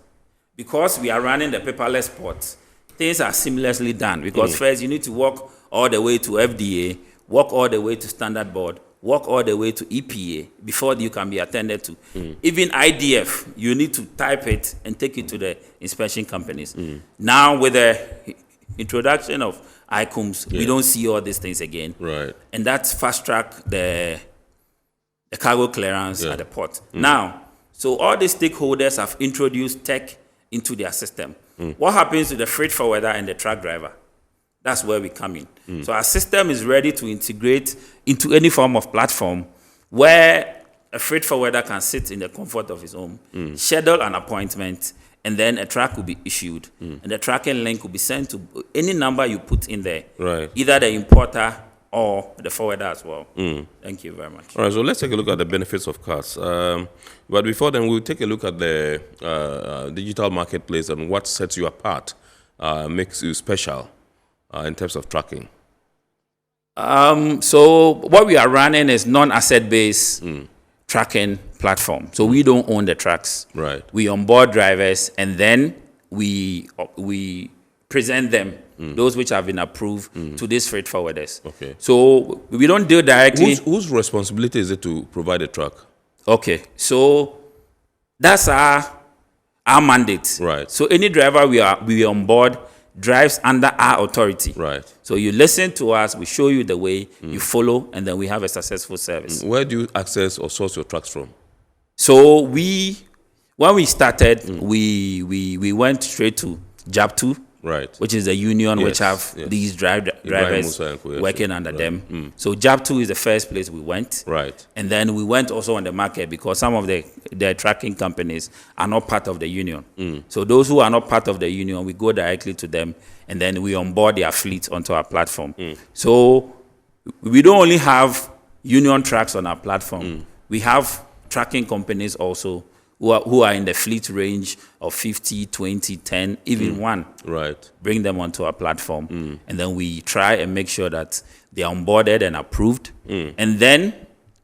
because we are running the paperless port, things are seamlessly done. Because first, you need to walk all the way to FDA, walk all the way to Standard Board, walk all the way to EPA before you can be attended to. Even IDF, you need to type it and take it to the inspection companies. Now, with the introduction of ICUMS, we don't see all these things again. Right. And that's fast-track the cargo clearance at the port. Now, so all the stakeholders have introduced tech into their system. What happens to the freight forwarder and the truck driver? That's where we come in. So our system is ready to integrate into any form of platform where a freight forwarder can sit in the comfort of his home, schedule an appointment, and then a track will be issued. And the tracking link will be sent to any number you put in there, either the importer or the forwarder as well. Thank you very much. All right, so let's take a look at the benefits of cards. But before then, we'll take a look at the digital marketplace and what sets you apart, makes you special in terms of tracking. So what we are running is non-asset-based tracking platform. So we don't own the trucks. Right. We onboard drivers, and then we present them, those which have been approved, to these freight forwarders. Okay. So we don't deal directly. Whose responsibility is it to provide a truck? Okay. So that's our mandate. Right. So any driver we onboard drives under our authority. Right. So you listen to us, we show you the way, you follow, and then we have a successful service. Where do you access or source your trucks from? So when we started, we went straight to JAP2, right, which is the union which have these drivers working under them. So JAP2 is the first place we went. Right. And then we went also on the market because some of the tracking companies are not part of the union. So those who are not part of the union, we go directly to them, and then we onboard their fleet onto our platform. So we don't only have union tracks on our platform. We have tracking companies also who are in the fleet range of 50, 20, 10, even one. Right. Bring them onto our platform. And then we try and make sure that they are onboarded and approved. And then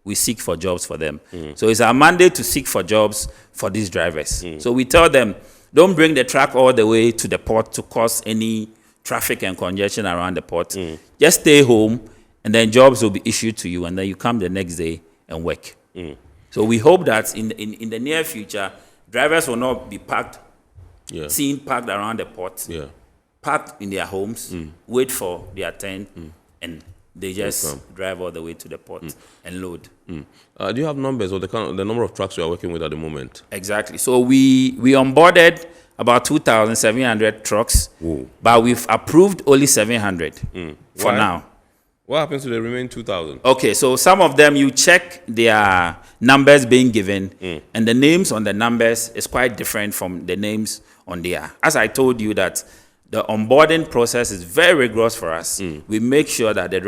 we seek for jobs for them. So it's our mandate to seek for jobs for these drivers. So we tell them, don't bring the truck all the way to the port to cause any traffic and congestion around the port. Just stay home, and then jobs will be issued to you, and then you come the next day and work. So we hope that in the near future, drivers will not be seen parked around the port, parked in their homes, wait for their turn, and they just drive all the way to the port and load. Do you have numbers or the number of trucks you are working with at the moment? Exactly. So we onboarded about 2,700 trucks, but we've approved only 700 for now. What happens to the remaining 2,000? Okay, so some of them you check their numbers being given, and the names on the numbers is quite different from the names on there. As I told you that the onboarding process is very rigorous for us. We make sure that the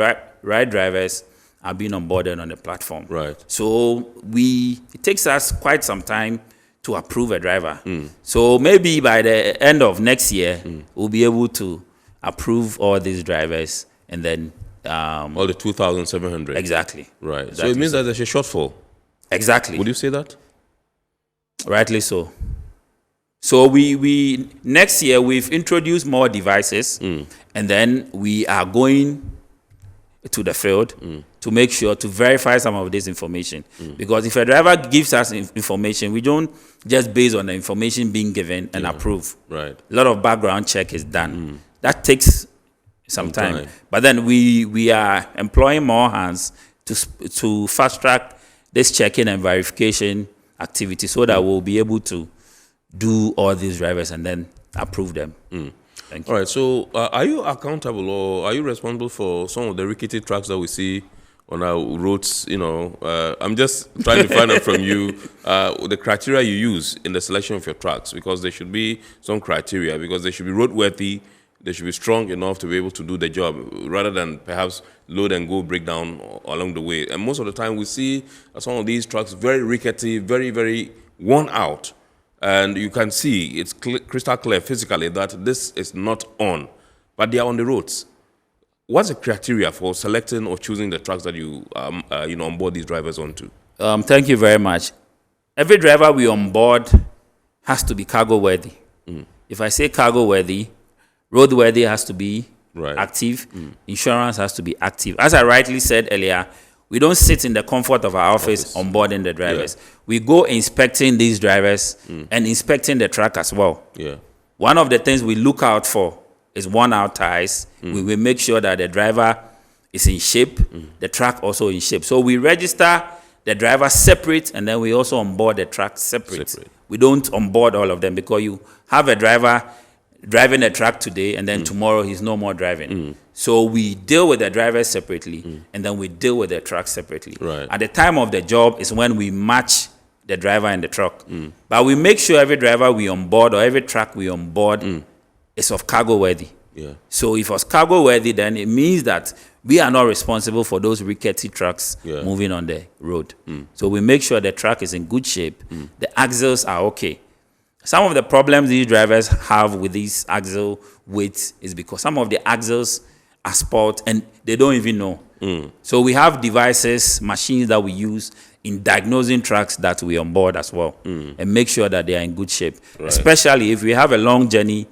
right drivers are being onboarded on the platform. Right. So it takes us quite some time to approve a driver. So maybe by the end of next year, we'll be able to approve all these drivers, and then all the 2,700. Exactly. Right. Exactly. So it means that there's a shortfall. Exactly. Would you say that? Rightly so. So we next year we've introduced more devices, and then we are going to the field to make sure to verify some of this information. Because if a driver gives us information, we don't just base on the information being given and approve. Right. A lot of background check is done. That takes some time. But then we are employing more hands to fast track this checking and verification activity so that we'll be able to do all these drivers and then approve them. Thank you. All right. So, are you accountable or are you responsible for some of the rickety trucks that we see on our roads? You know, I'm just trying to find out from you the criteria you use in the selection of your trucks, because there should be some criteria, because they should be roadworthy, they should be strong enough to be able to do the job, rather than perhaps load and go breakdown along the way. And most of the time, we see some of these trucks very rickety, very, very worn out. And you can see it's crystal clear physically that this is not on, but they are on the roads. What's the criteria for selecting or choosing the trucks that you onboard these drivers onto? Thank you very much. Every driver we onboard has to be cargo worthy. If I say cargo worthy, roadworthy has to be active. Insurance has to be active. As I rightly said earlier, we don't sit in the comfort of our office onboarding the drivers. Yeah. We go inspecting these drivers and inspecting the truck as well. Yeah. One of the things we look out for is worn-out tires. We will make sure that the driver is in shape, the truck also in shape. So we register the driver separate, and then we also onboard the truck separate. We don't onboard all of them, because you have a driver driving a truck today, and then tomorrow he's no more driving. So we deal with the driver separately, and then we deal with the truck separately. Right. At the time of the job is when we match the driver and the truck. But we make sure every driver we onboard or every truck we onboard is of cargo worthy. Yeah. So if it's cargo worthy, then it means that we are not responsible for those rickety trucks moving on the road. So we make sure the truck is in good shape, the axles are okay. Some of the problems these drivers have with these axle weights is because some of the axles are spoiled and they don't even know. So we have devices, machines that we use in diagnosing trucks that we onboard as well, and make sure that they are in good shape. Especially if we have a long journey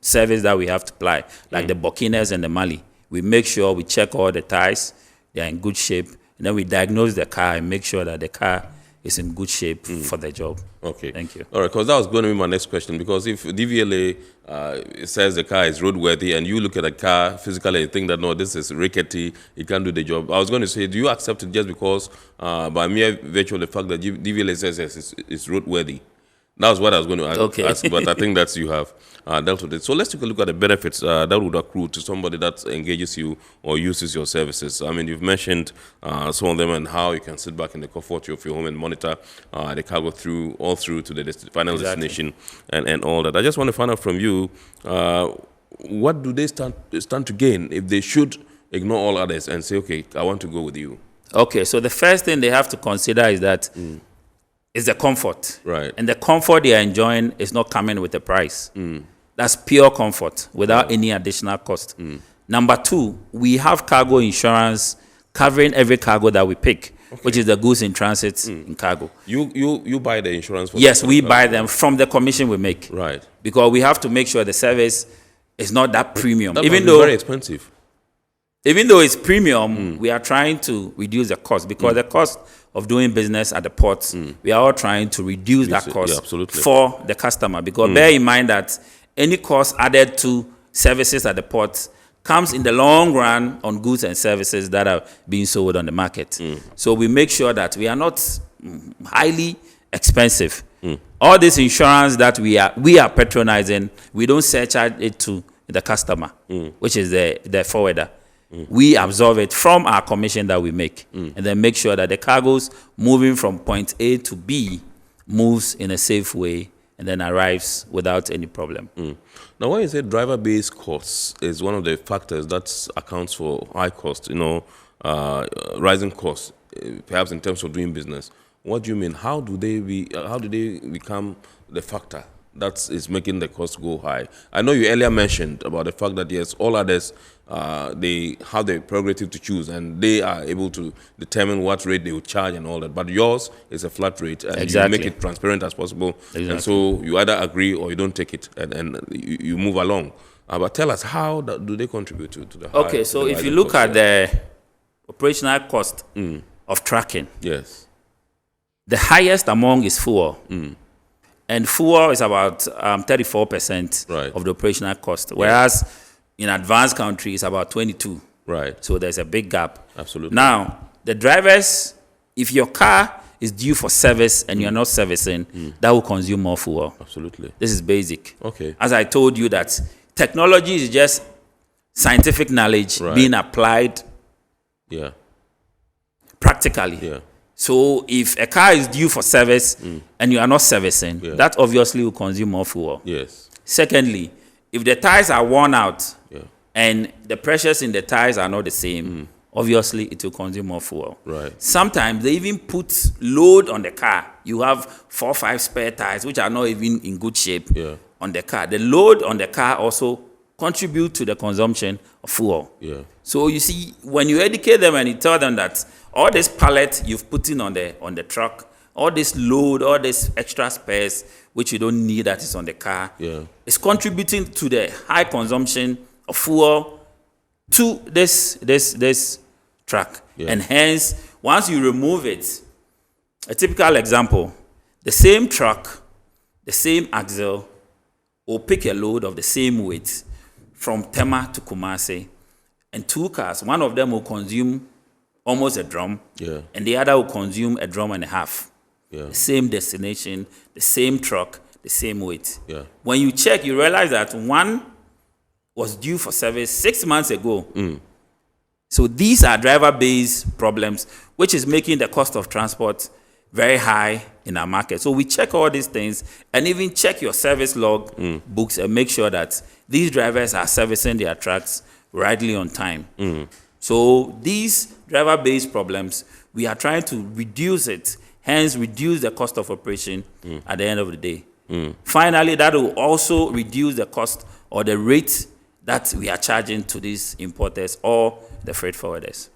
service that we have to apply, like the Burkinas and the Mali. We make sure we check all the tires, they are in good shape, and then we diagnose the car and make sure that the car is in good shape for the job. Okay. Thank you. All right, because that was going to be my next question. Because if DVLA says the car is roadworthy, and you look at the car physically and think that, no, this is rickety, it can't do the job. I was going to say, do you accept it just because by mere virtue of the fact that DVLA says yes, it's roadworthy? That was what I was going to ask, but I think that you have dealt with it. So let's take a look at the benefits that would accrue to somebody that engages you or uses your services. I mean, you've mentioned some of them and how you can sit back in the comfort of your home and monitor the cargo all through to the final destination and all that. I just want to find out from you, what do they stand to gain if they should ignore all others and say, okay, I want to go with you? Okay, so the first thing they have to consider is that is the comfort. Right. And the comfort they are enjoying is not coming with a price. That's pure comfort without any additional cost. Number two, we have cargo insurance covering every cargo that we pick, which is the goods in transit in cargo. You buy the insurance for Yes, we buy them from the commission we make. Right. Because we have to make sure the service is not that premium. That even though very expensive. Even though it's premium, we are trying to reduce the cost, because the cost of doing business at the ports, we are all trying to reduce that cost for the customer. Because bear in mind that any cost added to services at the ports comes in the long run on goods and services that are being sold on the market. So we make sure that we are not highly expensive. All this insurance that we are patronizing, we don't surcharge it to the customer, which is the forwarder. We absorb it from our commission that we make, and then make sure that the cargoes moving from point A to B moves in a safe way and then arrives without any problem. Now, when you say driver-based costs is one of the factors that accounts for high cost, rising costs, perhaps in terms of doing business, what do you mean? How do they become the factor that is making the cost go high? I know you earlier mentioned about the fact that, yes, all others, they have the prerogative to choose, and they are able to determine what rate they will charge and all that. But yours is a flat rate, and you make it transparent as possible. And so you either agree or you don't take it, and you move along. But tell us, how do they contribute to the high? Okay, so if you look at the operational cost of trucking, yes, the highest among is fuel. And fuel is about 34% of the operational cost, whereas in advanced countries, it's about 22%. Right. So there's a big gap. Absolutely. Now, the drivers, if your car is due for service and you're not servicing, that will consume more fuel. Absolutely. This is basic. Okay. As I told you, that technology is just scientific knowledge being applied practically. Yeah. So if a car is due for service and you are not servicing, that obviously will consume more fuel. Yes. Secondly, if the tires are worn out and the pressures in the tires are not the same, obviously it will consume more fuel. Right. Sometimes they even put load on the car. You have 4 or 5 spare tires which are not even in good shape on the car. The load on the car also contribute to the consumption of fuel. Yeah. So you see, when you educate them and you tell them that all this pallet you've put in on the truck, all this load, all this extra spares which you don't need that is on the car, is contributing to the high consumption of fuel to this truck. And hence, once you remove it, a typical example, the same truck, the same axle will pick a load of the same weight from Tema to Kumasi, and 2 cars, one of them will consume almost a drum, and the other will consume a drum and a half. The same destination, the same truck, the same weight. When you check, you realize that one was due for service 6 months ago. So these are driver-based problems, which is making the cost of transport very high in our market. So we check all these things and even check your service log books and make sure that these drivers are servicing their trucks rightly on time. So these driver-based problems, we are trying to reduce it, hence reduce the cost of operation at the end of the day. Finally, that will also reduce the cost or the rate that we are charging to these importers or the freight forwarders.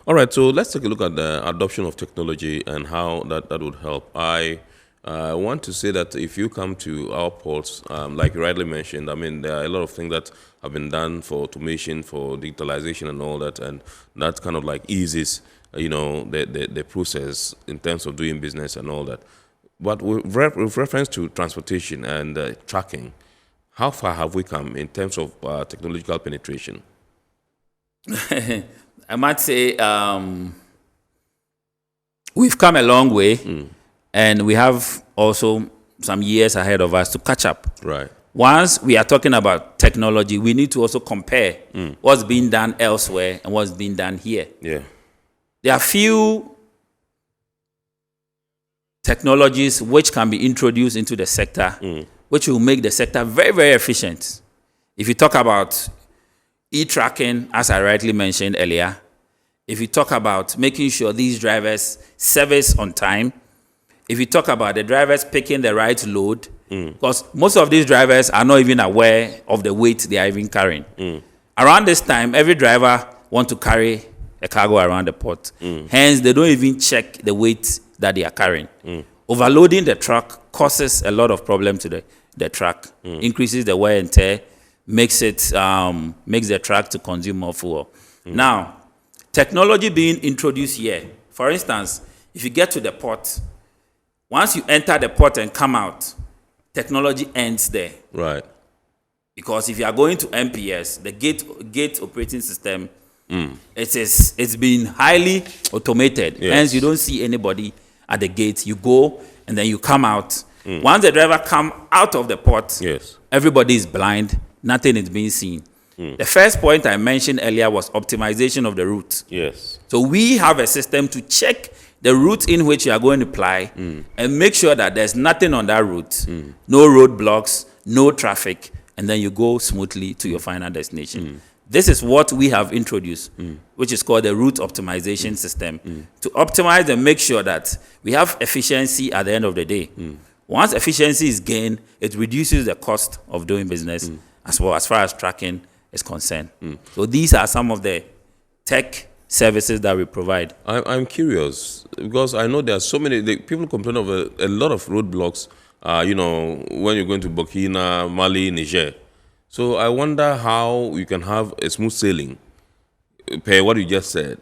All right, so let's take a look at the adoption of technology and how that would help. I want to say that if you come to our ports, like you rightly mentioned, I mean, there are a lot of things that have been done for automation, for digitalization and all that, and that kind of like eases, the process in terms of doing business and all that. But with reference to transportation and tracking, how far have we come in terms of technological penetration? I might say we've come a long way, and we have also some years ahead of us to catch up. Right. Once we are talking about technology, we need to also compare what's being done elsewhere and what's being done here. Yeah. There are few technologies which can be introduced into the sector, which will make the sector very, very efficient. If you talk about e-tracking, as I rightly mentioned earlier, if you talk about making sure these drivers service on time, if you talk about the drivers picking the right load, because most of these drivers are not even aware of the weight they are even carrying. Around this time, every driver wants to carry a cargo around the port. Hence, they don't even check the weight that they are carrying. Overloading the truck causes a lot of problem to the truck, increases the wear and tear, makes the truck to consume more fuel. Now, technology being introduced here, for instance, if you get to the port, once you enter the port and come out, technology ends there. Right. Because if you are going to MPS, the gate operating system, it's been highly automated. Yes. Hence, you don't see anybody at the gate. You go and then you come out. Once the driver come out of the port, everybody is blind. Nothing is being seen. The first point I mentioned earlier was optimization of the route. Yes. So we have a system to check the route in which you are going to fly and make sure that there's nothing on that route, no roadblocks, no traffic, and then you go smoothly to your final destination. This is what we have introduced, which is called the route optimization system, to optimize and make sure that we have efficiency at the end of the day. Once efficiency is gained, it reduces the cost of doing business as well as far as tracking is concerned. So these are some of the tech services that we provide. I'm curious because I know there are so many people complain of a lot of roadblocks. When you're going to Burkina, Mali, Niger. So I wonder how you can have a smooth sailing per what you just said.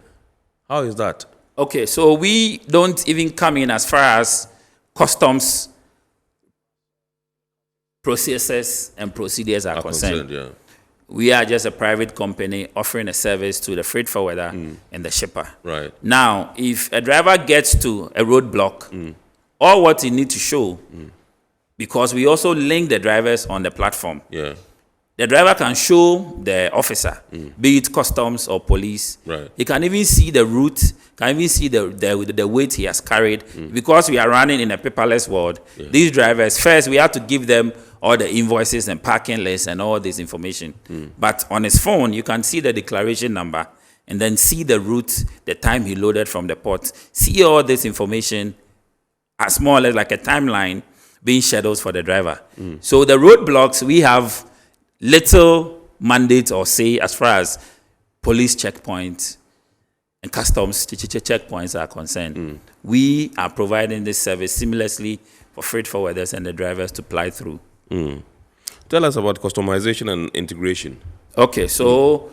How is that? Okay, so we don't even come in as far as customs processes and procedures are concerned. We are just a private company offering a service to the freight forwarder and the shipper. Right. Now, if a driver gets to a roadblock, all what he needs to show, because we also link the drivers on the platform. Yeah. The driver can show the officer, be it customs or police. Right. He can even see the route, can even see the weight he has carried. Because we are running in a paperless world, these drivers, first we have to give them all the invoices and parking lists and all this information. But on his phone, you can see the declaration number and then see the route, the time he loaded from the port, see all this information as more or less like a timeline being scheduled for the driver. So the roadblocks, we have little mandate or say as far as police checkpoints and customs checkpoints are concerned. We are providing this service seamlessly for freight forwarders and the drivers to ply through. Tell us about customization and integration. Okay, so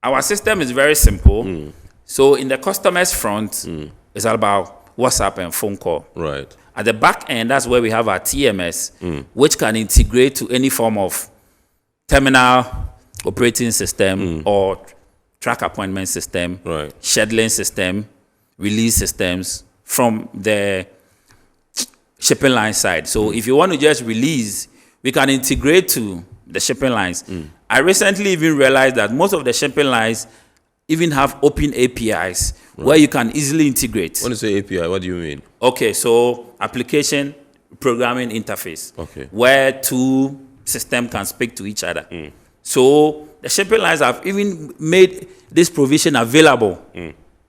our system is very simple. So in the customer's front, it's all about WhatsApp and phone call. Right. At the back end, that's where we have our TMS, which can integrate to any form of terminal operating system or track appointment system, scheduling system, release systems from the shipping line side. So if you want to just release, we can integrate to the shipping lines. I recently even realized that most of the shipping lines even have open APIs where you can easily integrate. When you say API, what do you mean? Okay, so application programming interface, where two systems can speak to each other. So the shipping lines have even made this provision available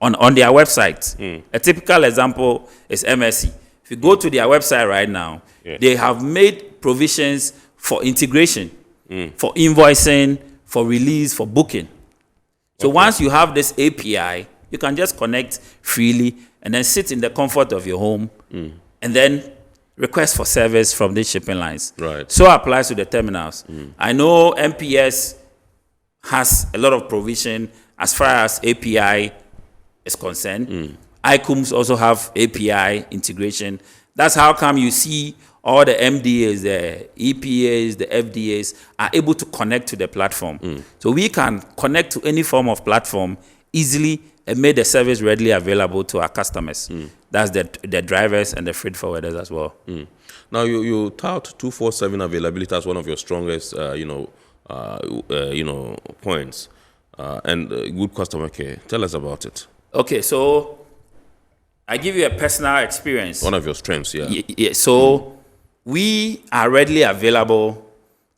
on their website. A typical example is MSC. If you go to their website right now, they have made provisions for integration, for invoicing, for release, for booking. So once you have this API, you can just connect freely and then sit in the comfort of your home and then request for service from these shipping lines. Right. So applies to the terminals. I know MPS has a lot of provision as far as API is concerned. ICUMs also have API integration. That's how come you see all the MDAs, the EPAs, the FDAs are able to connect to the platform. So we can connect to any form of platform easily and make the service readily available to our customers. That's the drivers and the freight forwarders as well. Now you tout 24/7 availability as one of your strongest, points, and good customer care. Tell us about it. Okay, so I give you a personal experience. One of your strengths, yeah. So we are readily available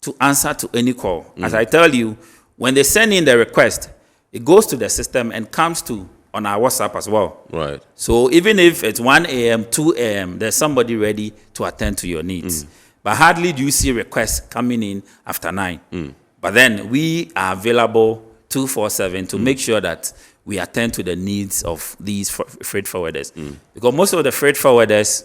to answer to any call. As I tell you, when they send in the request, it goes to the system and comes to on our WhatsApp as well. Right. So even if it's 1 a.m., 2 a.m., there's somebody ready to attend to your needs. But hardly do you see requests coming in after 9. But then we are available 24/7 to make sure that we attend to the needs of these freight forwarders. Because most of the freight forwarders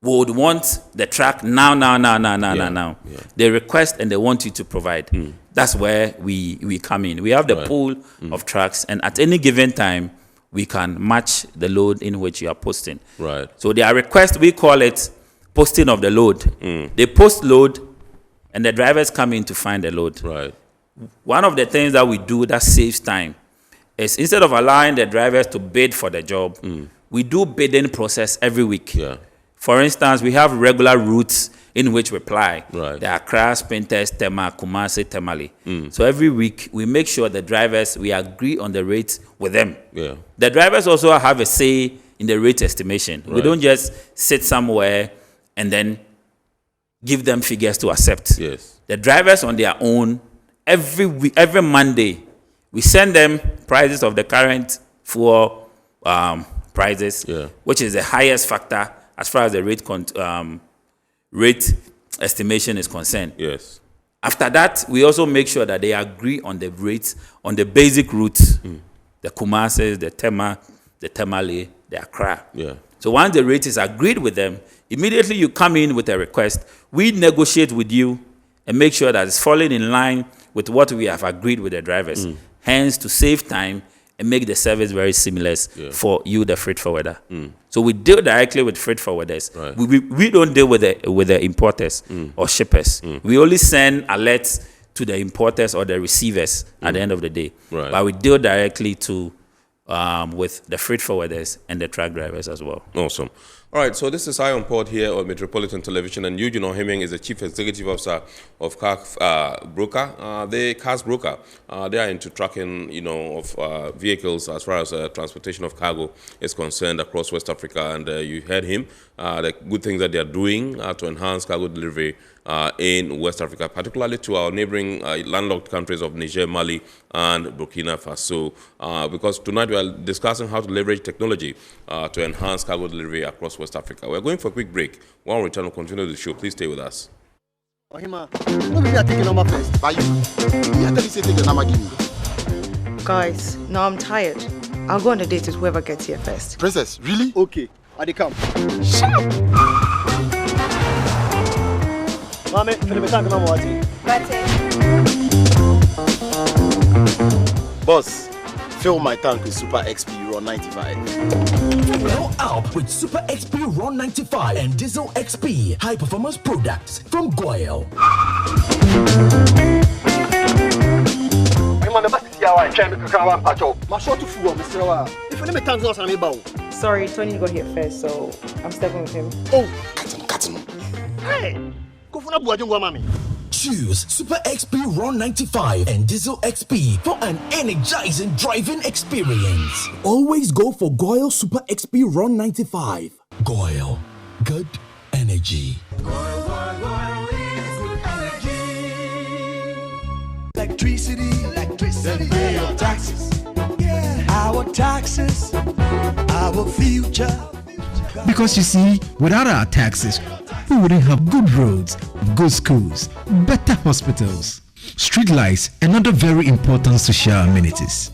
would want the track now. Yeah. They request and they want you to provide. That's where we come in. We have the pool of tracks, and at any given time, we can match the load in which you are posting. Right. So their request, we call it posting of the load. They post load, and the drivers come in to find the load. Right. One of the things that we do that saves time is instead of allowing the drivers to bid for the job, we do bidding process every week. Yeah. For instance, we have regular routes in which we ply. Right. The Accra, Spintex, Tema, Kumasi, Temale. So every week, we make sure the drivers, we agree on the rates with them. Yeah. The drivers also have a say in the rate estimation. We don't just sit somewhere and then give them figures to accept. Yes. The drivers on their own, every week, every Monday, we send them prices of the current fuel prices, which is the highest factor as far as the rate estimation is concerned. Yes. After that, we also make sure that they agree on the rates on the basic routes, the Kumasi, the Tema, the Temale, the Accra. Yeah. So once the rate is agreed with them, immediately you come in with a request. We negotiate with you and make sure that it's falling in line with what we have agreed with the drivers. Hence, to save time and make the service very seamless for you, the freight forwarder. So we deal directly with freight forwarders. Right. We don't deal with the importers or shippers. We only send alerts to the importers or the receivers at the end of the day. Right. But we deal directly to with the freight forwarders and the truck drivers as well. Awesome. All right, so this is Eye on Port here on Metropolitan Television, and Eugene Oheming is the Chief Executive Officer of Car Broker. Cars Broker, they are into tracking, of vehicles as far as transportation of cargo is concerned across West Africa. And you heard him, the good things that they are doing to enhance cargo delivery in West Africa, particularly to our neighboring landlocked countries of Niger, Mali, and Burkina Faso. Because tonight we are discussing how to leverage technology to enhance cargo delivery across West Africa. We're going for a quick break. When we return, we'll continue the show. Please stay with us. Guys, now I'm tired. I'll go on a date with whoever gets here first. Princess, really? Okay, I come. Shut up! Mame, Boss, fill my tank with Super XP Ron 95. Fill up with Super XP Ron 95 and Diesel XP high performance products from Goil. Sorry, Tony got here first, so I'm stepping with him. Oh, cut him. Hey, go for a Choose Super XP Ron 95 and Diesel XP for an energizing driving experience. Always go for Goil Super XP Ron 95. Goil, good energy. Electricity, then pay your taxes. Yeah. Our taxes, our future. Because you see, without our taxes, we wouldn't have good roads, good schools, better hospitals, street lights, and other very important social amenities.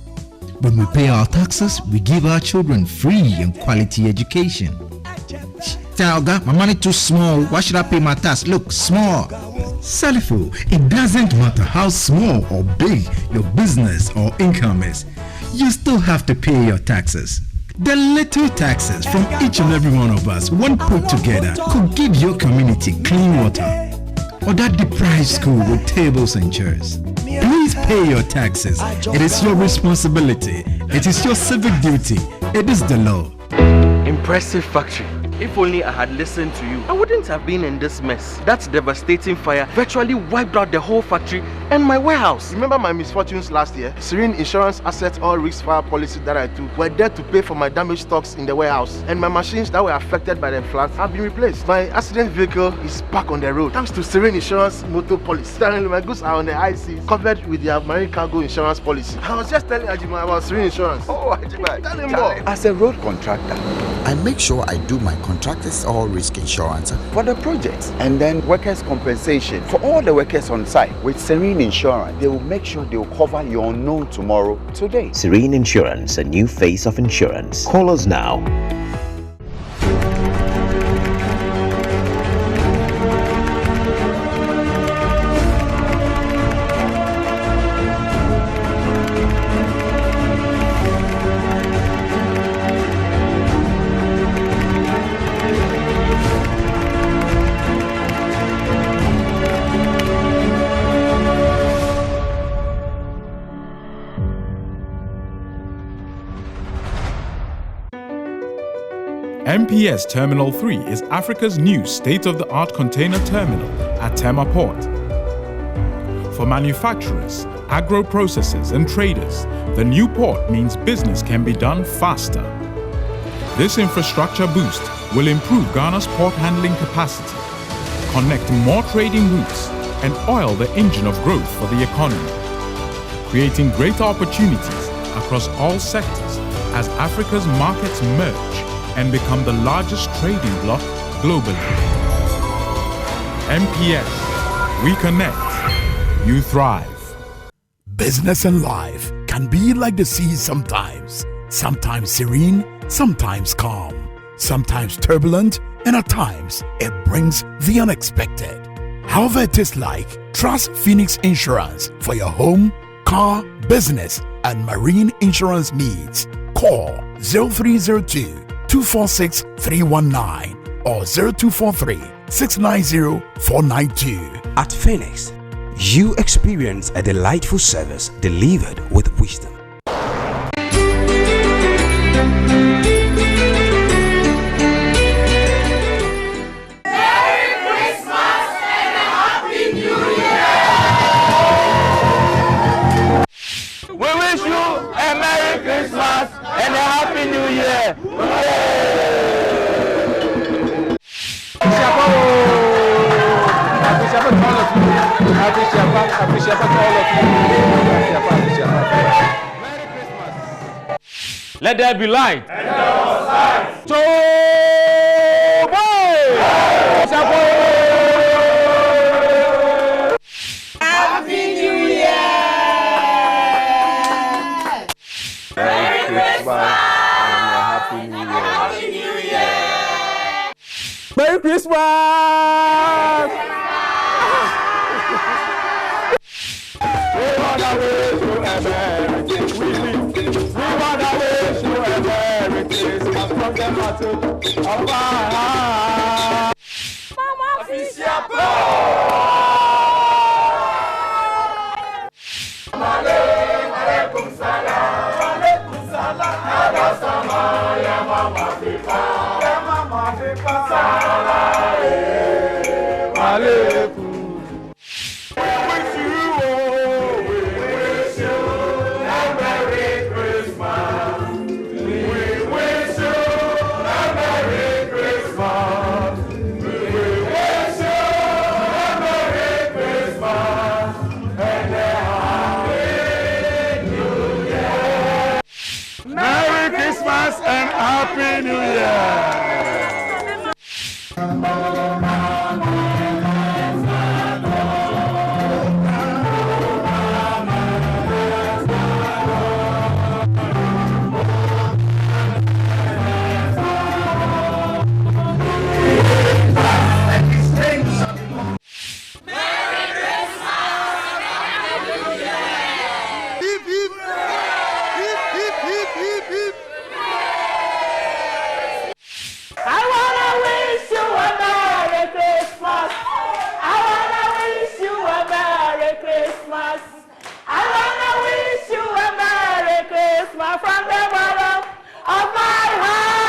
When we pay our taxes, we give our children free and quality education. Talga, my money too small. Why should I pay my tax? Look, small. Salifo, it doesn't matter how small or big your business or income is. You still have to pay your taxes. The little taxes from each and every one of us, when put together, could give your community clean water or that deprived school with tables and chairs. Please pay your taxes. It is your responsibility. It is your civic duty. It is the law. Impressive factory. If only I had listened to you, I wouldn't have been in this mess. That devastating fire virtually wiped out the whole factory and my warehouse. Remember my misfortunes last year? Serene Insurance Asset All Risk Fire policy that I took were there to pay for my damaged stocks in the warehouse. And my machines that were affected by the floods have been replaced. My accident vehicle is back on the road thanks to Serene Insurance Motor Policy. Currently, my goods are on the high seas, covered with their marine cargo insurance policy. I was just telling Ajima about Serene Insurance. Oh, Ajima, tell him more. As a road contractor, I make sure I do my contractors all risk insurance for the projects and then workers' compensation for all the workers on site. With Serene Insurance, they will make sure they will cover your unknown tomorrow today. Serene Insurance, a new face of insurance. Call us now. MPS Terminal 3 is Africa's new state-of-the-art container terminal at Tema Port. For manufacturers, agro-processors and traders, the new port means business can be done faster. This infrastructure boost will improve Ghana's port handling capacity, connect more trading routes, and oil the engine of growth for the economy, creating greater opportunities across all sectors as Africa's markets merge and become the largest trading bloc globally. MPS, we connect, you thrive. Business and life can be like the sea sometimes. Sometimes serene, sometimes calm, sometimes turbulent, and at times it brings the unexpected. However it is like, trust Phoenix Insurance for your home, car, business, and marine insurance needs. Call 0302 246 319 or 0243 690 492. At Phoenix, You experience a delightful service delivered with wisdom. We wish you a Merry Christmas and a Happy New Year. Let there be light. And there was light. Happy New Year! Merry Christmas and a Happy New Year! Happy New Year! Merry Christmas! We wanna wish you a Merry Christmas. We wanna wish you a Merry Christmas from the bottom of our heart. Mama Fisiapo! Alaikum salam, ada sama ya Mama Fifa, salam alaikum. We wish you a Merry Christmas. We wish you a Merry Christmas. We wish you a Merry Christmas and a Happy New Year. Merry Christmas and Happy New Year. From the bottom of my heart.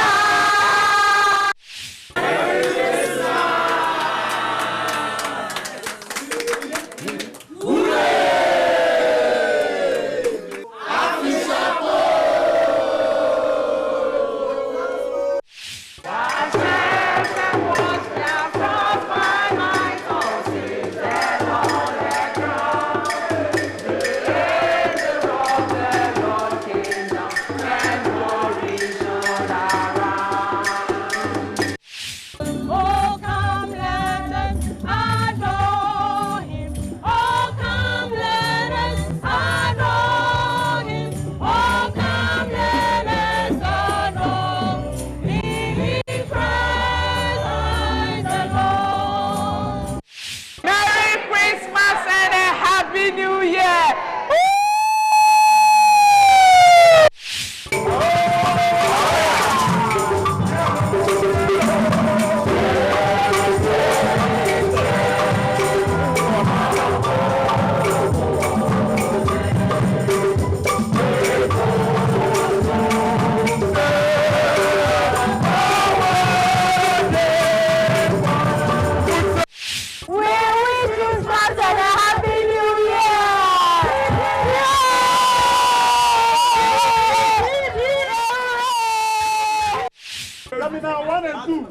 Terminal 1 and 2,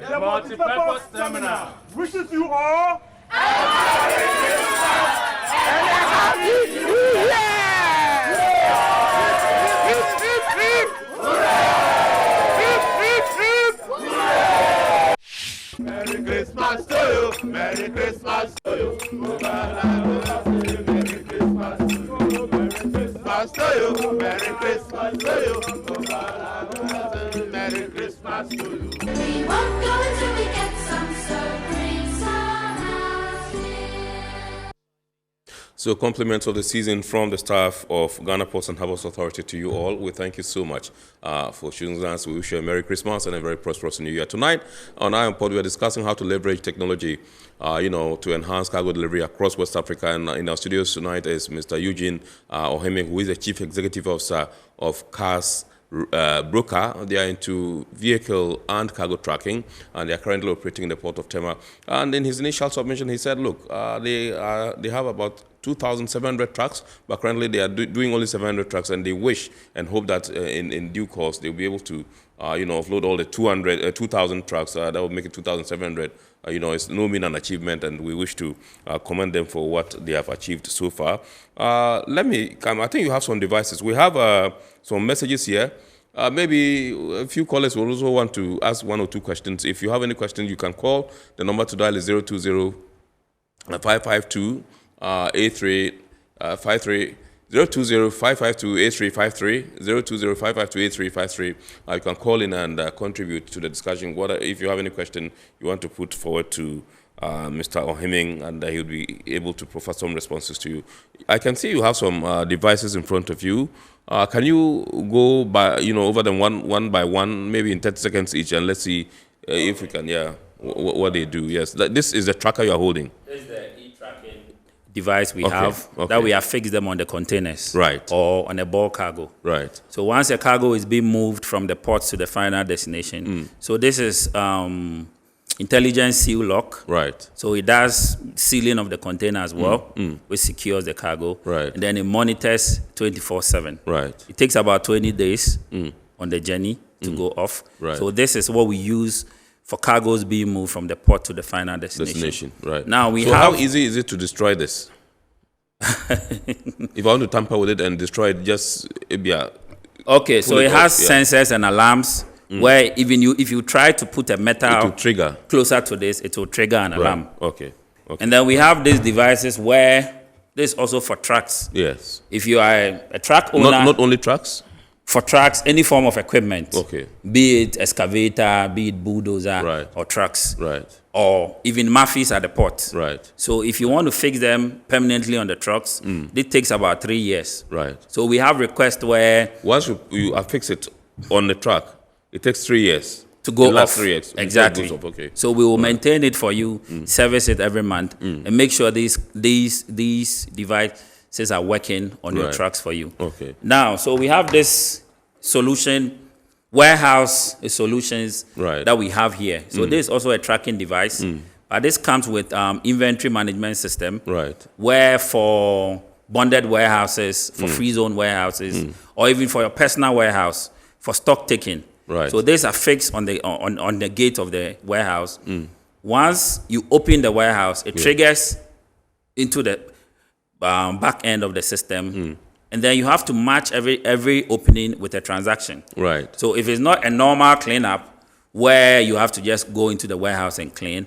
the multi-purpose terminal, wishes you all a Merry Christmas and a Happy New Year! Hip, hip, hip! Hip, hip, hip! Merry Christmas to you, Merry Christmas to you. Merry Christmas to you, Merry Christmas to you. Merry Christmas to you. We won't go until we get some, so bring some out here. So compliments of the season from the staff of Ghana Ports and Harbours Authority to you all. We thank you so much for choosing us. We wish you a Merry Christmas and a very prosperous New Year. Tonight on Iron Pod, we are discussing how to leverage technology, to enhance cargo delivery across West Africa. And in our studios tonight is Mr. Eugene Oheming, who is the Chief Executive Officer of CARS Broker. They are into vehicle and cargo tracking, and they are currently operating in the port of Tema. And in his initial submission, he said, look, they have about 2,700 trucks, but currently they are doing only 700 trucks, and they wish and hope that in due course they'll be able to offload all the 2,000 trucks. That will make it 2,700. It's no mean an achievement, and we wish to commend them for what they have achieved so far. Let me come. I think you have some devices. We have some messages here. Maybe a few callers will also want to ask one or two questions. If you have any questions, you can call. The number to dial is 020-552-8353. 020-552-8353, 020-552-8353. You can call in and contribute to the discussion. If you have any question you want to put forward to Mr. Oheming, and he'll be able to provide some responses to you. I can see you have some devices in front of you. Can you go by, over them one by one, maybe in 30 seconds each, and let's see if we can, what they do. Yes, this is the tracker you are holding. This is the e-tracking device we have that we have fixed them on the containers, right, or on the bulk cargo, right. So once the cargo is being moved from the port to the final destination, so this is intelligent seal lock, right. So it does sealing of the container as well, which secures the cargo, right. And then it monitors 24/7, right. It takes about 20 days on the journey to go off, right. So this is what we use for cargoes being moved from the port to the final destination. Right. Now so how easy is it to destroy this? If I want to tamper with it and destroy it, just okay. So it has sensors and alarms where even if you try to put a metal trigger closer to this, it will trigger an alarm. Okay. And then we have these devices where this is also for trucks. Yes. If you are a truck owner, not only trucks. For trucks, any form of equipment, okay, be it excavator, be it bulldozer, right, or trucks, right, or even Murphys at the port, right. So if you want to fix them permanently on the trucks, it takes about 3 years, right. So we have requests where once you fix it on the truck, it takes 3 years to go off. 3 years, exactly. Goes off. Okay. So we will maintain it for you, service it every month, and make sure these devices are working on your trucks for you. Okay. Now, so we have this solution, warehouse solutions that we have here. So this is also a tracking device, but this comes with inventory management system, where for bonded warehouses, for free zone warehouses, or even for your personal warehouse, for stock taking. Right. So these are fixed on the gate of the warehouse. Once you open the warehouse, it triggers into the back end of the system, and then you have to match every opening with a transaction. Right. So if it's not a normal cleanup where you have to just go into the warehouse and clean,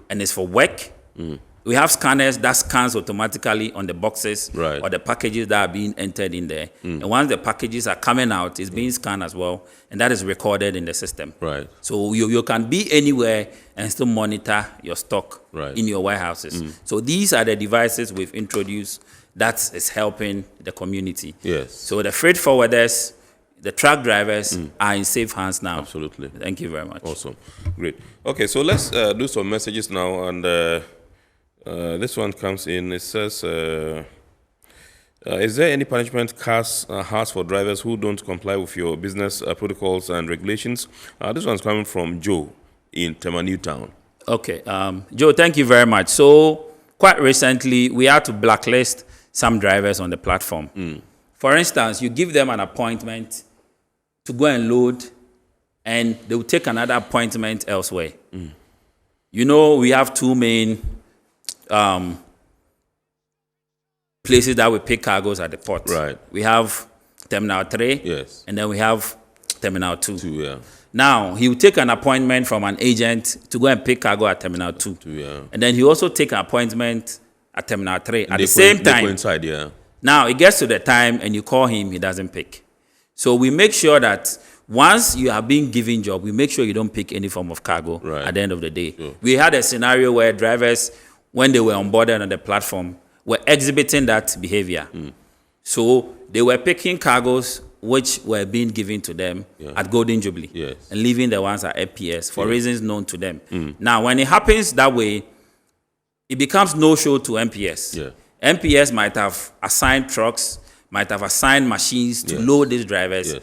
and it's for work, we have scanners that scans automatically on the boxes or the packages that are being entered in there. And once the packages are coming out, it's being scanned as well, and that is recorded in the system. Right. So you can be anywhere and still monitor your stock in your warehouses. So these are the devices we've introduced that is helping the community. Yes. So the freight forwarders, the truck drivers are in safe hands now. Absolutely. Thank you very much. Awesome. Great. Okay, so let's do some messages now, and this one comes in. It says, is there any punishment CARS has for drivers who don't comply with your business protocols and regulations? This one's coming from Joe in Tema Newtown. Okay, Joe, thank you very much. So quite recently, we had to blacklist some drivers on the platform. For instance, you give them an appointment to go and load, and they will take another appointment elsewhere. You know, we have two main places that we pick cargoes at the port. Right. We have Terminal 3, yes, and then we have Terminal 2. Yeah. Now, he will take an appointment from an agent to go and pick cargo at Terminal 2. Yeah. And then he also take an appointment at Terminal 3 at the same time. They coincide, yeah. Now, it gets to the time and you call him, he doesn't pick. So we make sure that once you are being given job, we make sure you don't pick any form of cargo at the end of the day. Sure. We had a scenario where drivers, when they were onboarded on the platform, were exhibiting that behavior. So they were picking cargoes which were being given to them at Golden Jubilee and leaving the ones at FPS for reasons known to them. Now, when it happens that way, it becomes no-show to MPS. MPS might have assigned trucks, might have assigned machines to load these drivers.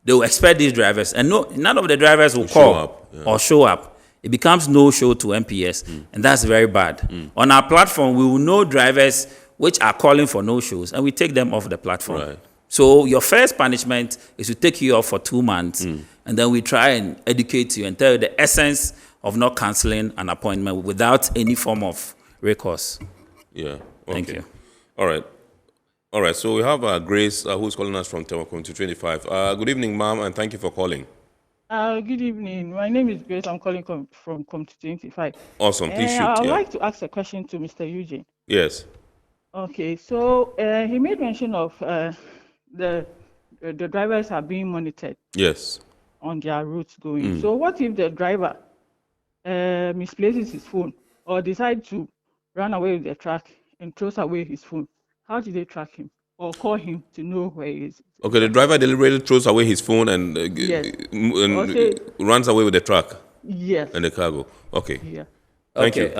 They will expect these drivers, and none of the drivers will call or show up. It becomes no-show to MPS, and that's very bad. On our platform, we will know drivers which are calling for no-shows, and we take them off the platform. So your first punishment is to take you off for 2 months, and then we try and educate you and tell you the essence of not cancelling an appointment without any form of recourse. Thank you. All right. So we have Grace, who's calling us from Tema 25. Good evening, ma'am, and thank you for calling. Good evening. My name is Grace. I'm calling from Community 25. Awesome. Please shoot. I'd like to ask a question to Mr. Eugene. Yes. Okay. So he made mention of the drivers are being monitored. Yes. On their routes going. So what if the driver misplaces his phone or decides to run away with the truck and throws away his phone? How do they track him or call him to know where he is? Okay, the driver deliberately throws away his phone and, runs away with the truck. Yes. And the cargo. Okay. Yeah. Thank you.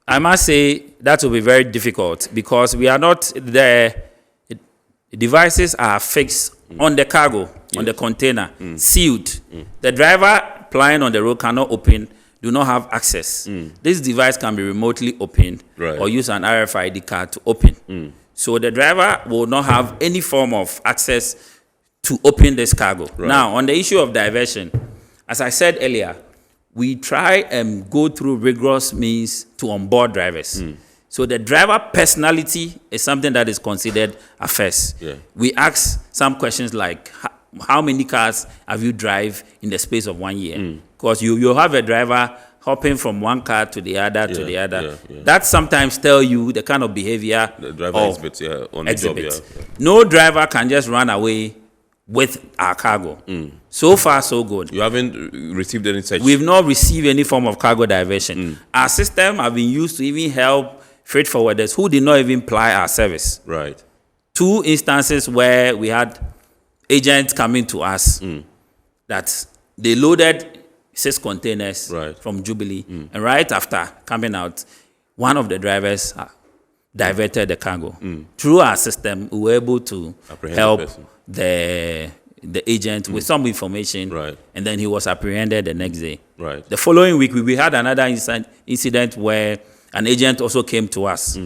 I must say that will be very difficult because we are not there. The devices are fixed on the cargo, on the container, sealed. The driver plying on the road cannot open, do not have access. This device can be remotely opened or use an RFID card to open. So the driver will not have any form of access to open this cargo. Now, on the issue of diversion, as I said earlier, we try and go through rigorous means to onboard drivers. So the driver personality is something that is considered a first. We ask some questions like, how many cars have you drive in the space of 1 year? Because you have a driver hopping from one car to the other to the other. That sometimes tell you the kind of behavior the driver exhibits on the job. No driver can just run away with our cargo. So far, so good. You haven't received any such? We've not received any form of cargo diversion. Our system have been used to even help freight forwarders who did not even ply our service. 2 instances where we had agents coming to us that they loaded 6 containers from Jubilee, and right after coming out, one of the drivers diverted the cargo. Through our system, we were able to help the agent with some information, and then he was apprehended the next day. The following week, we had another incident where an agent also came to us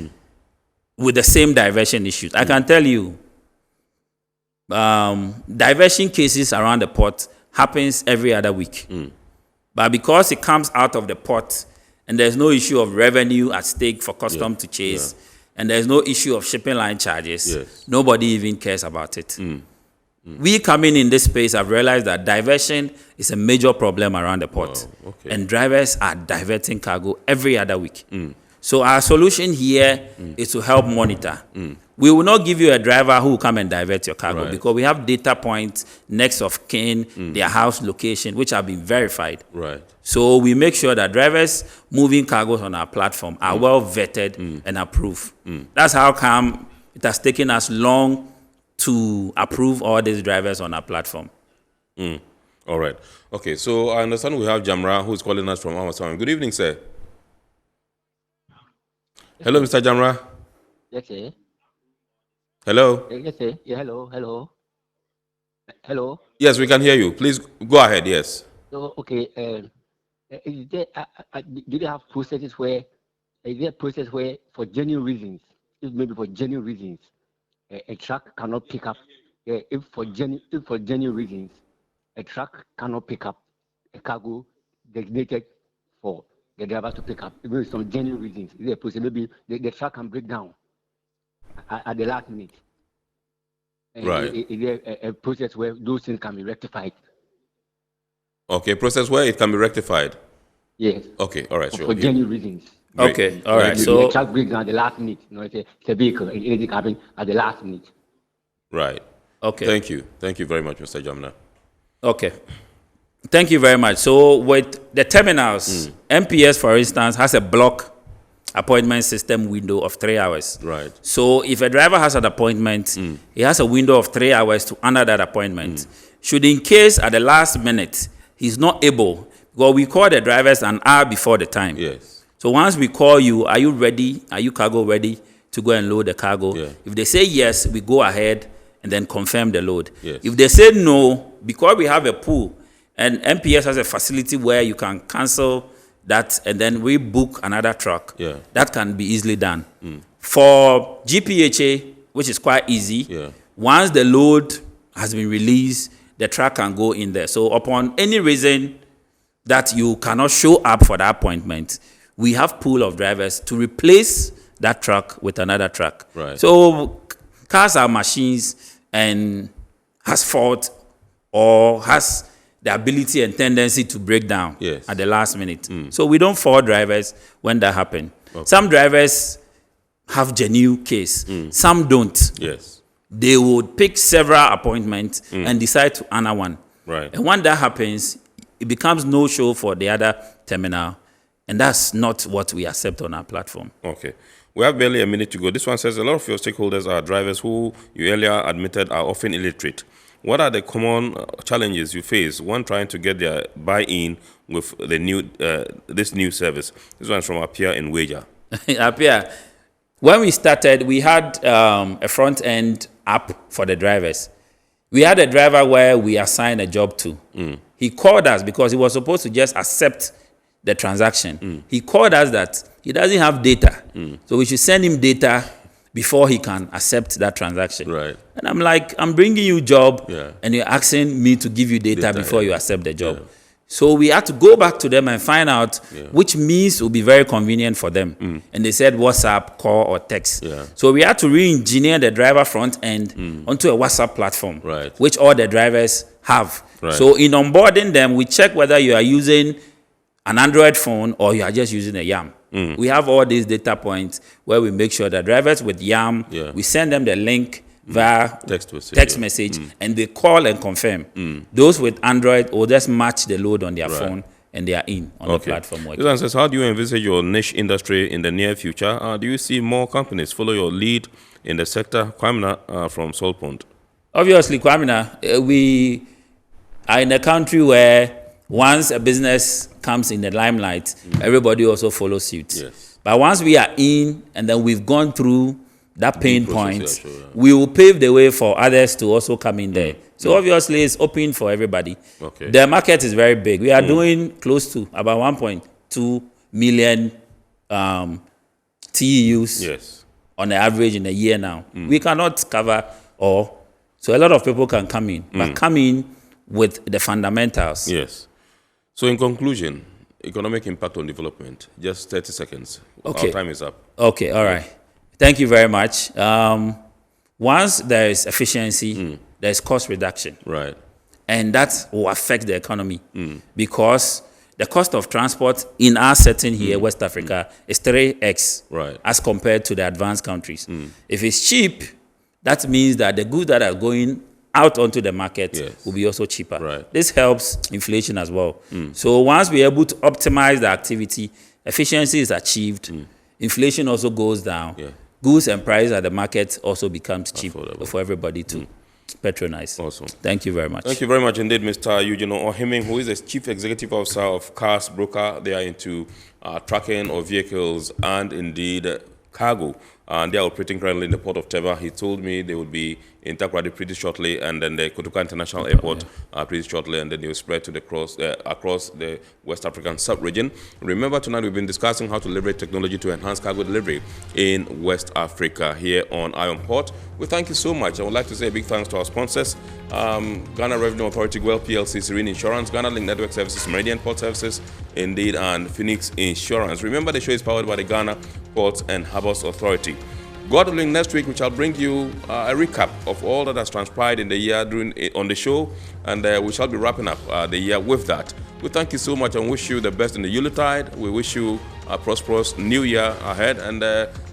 with the same diversion issues. I can tell you, diversion cases around the port happens every other week. But because it comes out of the port and there's no issue of revenue at stake for custom to chase, and there's no issue of shipping line charges, nobody even cares about it. We coming in this space have realized that diversion is a major problem around the port. And drivers are diverting cargo every other week. So our solution here is to help monitor. We will not give you a driver who will come and divert your cargo because we have data points, next of kin, their house location, which have been verified. So we make sure that drivers moving cargoes on our platform are well vetted and approved. That's how come it has taken us long to approve all these drivers on our platform. All right. Okay, so I understand we have Jamra, who's calling us from Amazon. Good evening, sir. Hello, Mr. Jamra. Yes, sir. Hello. Yes, sir. Yeah, hello. Hello. Yes, we can hear you. Please go ahead. Yes. So, okay. Is there, do they have processes where, is there a process where, for genuine reasons, maybe for genuine reasons, a truck cannot pick up? If for genuine reasons, a truck cannot pick up a cargo designated for the driver to pick up, even some genuine reasons. Is there a process? Maybe the truck can break down at the last minute. Is there a process where those things can be rectified? Okay, process where it can be rectified? Yes. Okay, all right, sure. For genuine reasons. Okay, all right. So the truck breaks down at the last minute. You know, it's a vehicle. Anything can happen at the last minute. Right. Okay. Thank you. Thank you very much, Mr. Jamna. Okay. Thank you very much. So with the terminals, MPS, for instance, has a block appointment system window of 3 hours. Right. So if a driver has an appointment, he has a window of 3 hours to honor that appointment. Should in case at the last minute he's not able, well, we call the drivers an hour before the time. Yes. So once we call you, are you ready? Are you cargo ready to go and load the cargo? Yeah. If they say yes, we go ahead and then confirm the load. Yes. If they say no, because we have a pool and MPS has a facility where you can cancel that and then rebook another truck, that can be easily done. For GPHA, which is quite easy, once the load has been released, the truck can go in there. So upon any reason that you cannot show up for that appointment, we have pool of drivers to replace that truck with another truck. Right. So cars are machines and has fault or has the ability and tendency to break down at the last minute. So we don't fault drivers when that happens. Okay. Some drivers have genuine case. Some don't. Yes. They would pick several appointments and decide to honor one. Right. And when that happens, it becomes no show for the other terminal. And that's not what we accept on our platform. Okay. We have barely a minute to go. This one says a lot of your stakeholders are drivers who you earlier admitted are often illiterate. What are the common challenges you face when trying to get their buy-in with the new this new service? This one's from Apia in Wager. Apia, when we started, we had a front-end app for the drivers. We had a driver where we assigned a job to. He called us because he was supposed to just accept the transaction. He called us that he doesn't have data. So we should send him data before he can accept that transaction. Right. And I'm like, I'm bringing you job and you're asking me to give you data before you accept the job. So we had to go back to them and find out which means will be very convenient for them. And they said WhatsApp, call, or text. So we had to re-engineer the driver front end onto a WhatsApp platform, which all the drivers have. So in onboarding them, we check whether you are using an Android phone or you are just using a YAM. We have all these data points where we make sure that drivers with YAM, we send them the link via text message and they call and confirm. Those with Android will just match the load on their phone and they are in on the platform. This one says, how do you envisage your niche industry in the near future? Do you see more companies follow your lead in the sector? Kwamina from Solpond. Obviously, Kwamina, we are in a country where once a business comes in the limelight, everybody also follows suit. But once we are in and then we've gone through that pain point, we will pave the way for others to also come in there. So obviously it's open for everybody. The market is very big. We are doing close to about 1.2 million TEUs on the average in a year now. We cannot cover all. So a lot of people can come in, but come in with the fundamentals. Yes. So in conclusion, economic impact on development, just 30 seconds. Okay. Our time is up. Okay, all right. Thank you very much. Once there is efficiency, there is cost reduction. Right. And that will affect the economy because the cost of transport in our setting here, West Africa, is 3x as compared to the advanced countries. If it's cheap, that means that the goods that are going out onto the market will be also cheaper. This helps inflation as well. So once we're able to optimize the activity, efficiency is achieved, inflation also goes down, goods and prices at the market also becomes cheap for everybody to patronize. Awesome. Thank you very much. Thank you very much indeed, Mr. Eugene Ohiming, who is the Chief Executive Officer of Cars Broker. They are into tracking of vehicles and indeed cargo. And they are operating currently in the port of Tema. He told me they would be in Takoradi pretty shortly, and then the Kotoka International Airport pretty shortly, and then they will spread to the across the West African sub-region. Remember, tonight we've been discussing how to leverage technology to enhance cargo delivery in West Africa here on Iron Port. We thank you so much. I would like to say a big thanks to our sponsors, Ghana Revenue Authority, Goil PLC, Serene Insurance, Ghana Link Network Services, Meridian Port Services, indeed, and Phoenix Insurance. Remember, the show is powered by the Ghana Ports and Harbours Authority. God willing, next week we shall bring you a recap of all that has transpired in the year on the show, and we shall be wrapping up the year with that. We thank you so much and wish you the best in the Yuletide. We wish you a prosperous new year ahead, and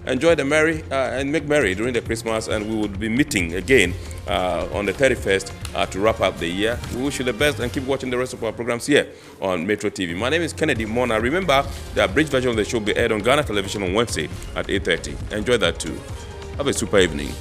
enjoy the merry and make merry during the Christmas, and we will be meeting again on the 31st to wrap up the year. We wish you the best and keep watching the rest of our programs here on Metro TV. My name is Kennedy Mona. Remember, the abridged version of the show will be aired on Ghana Television on Wednesday at 8:30. Enjoy that too. Have a super evening.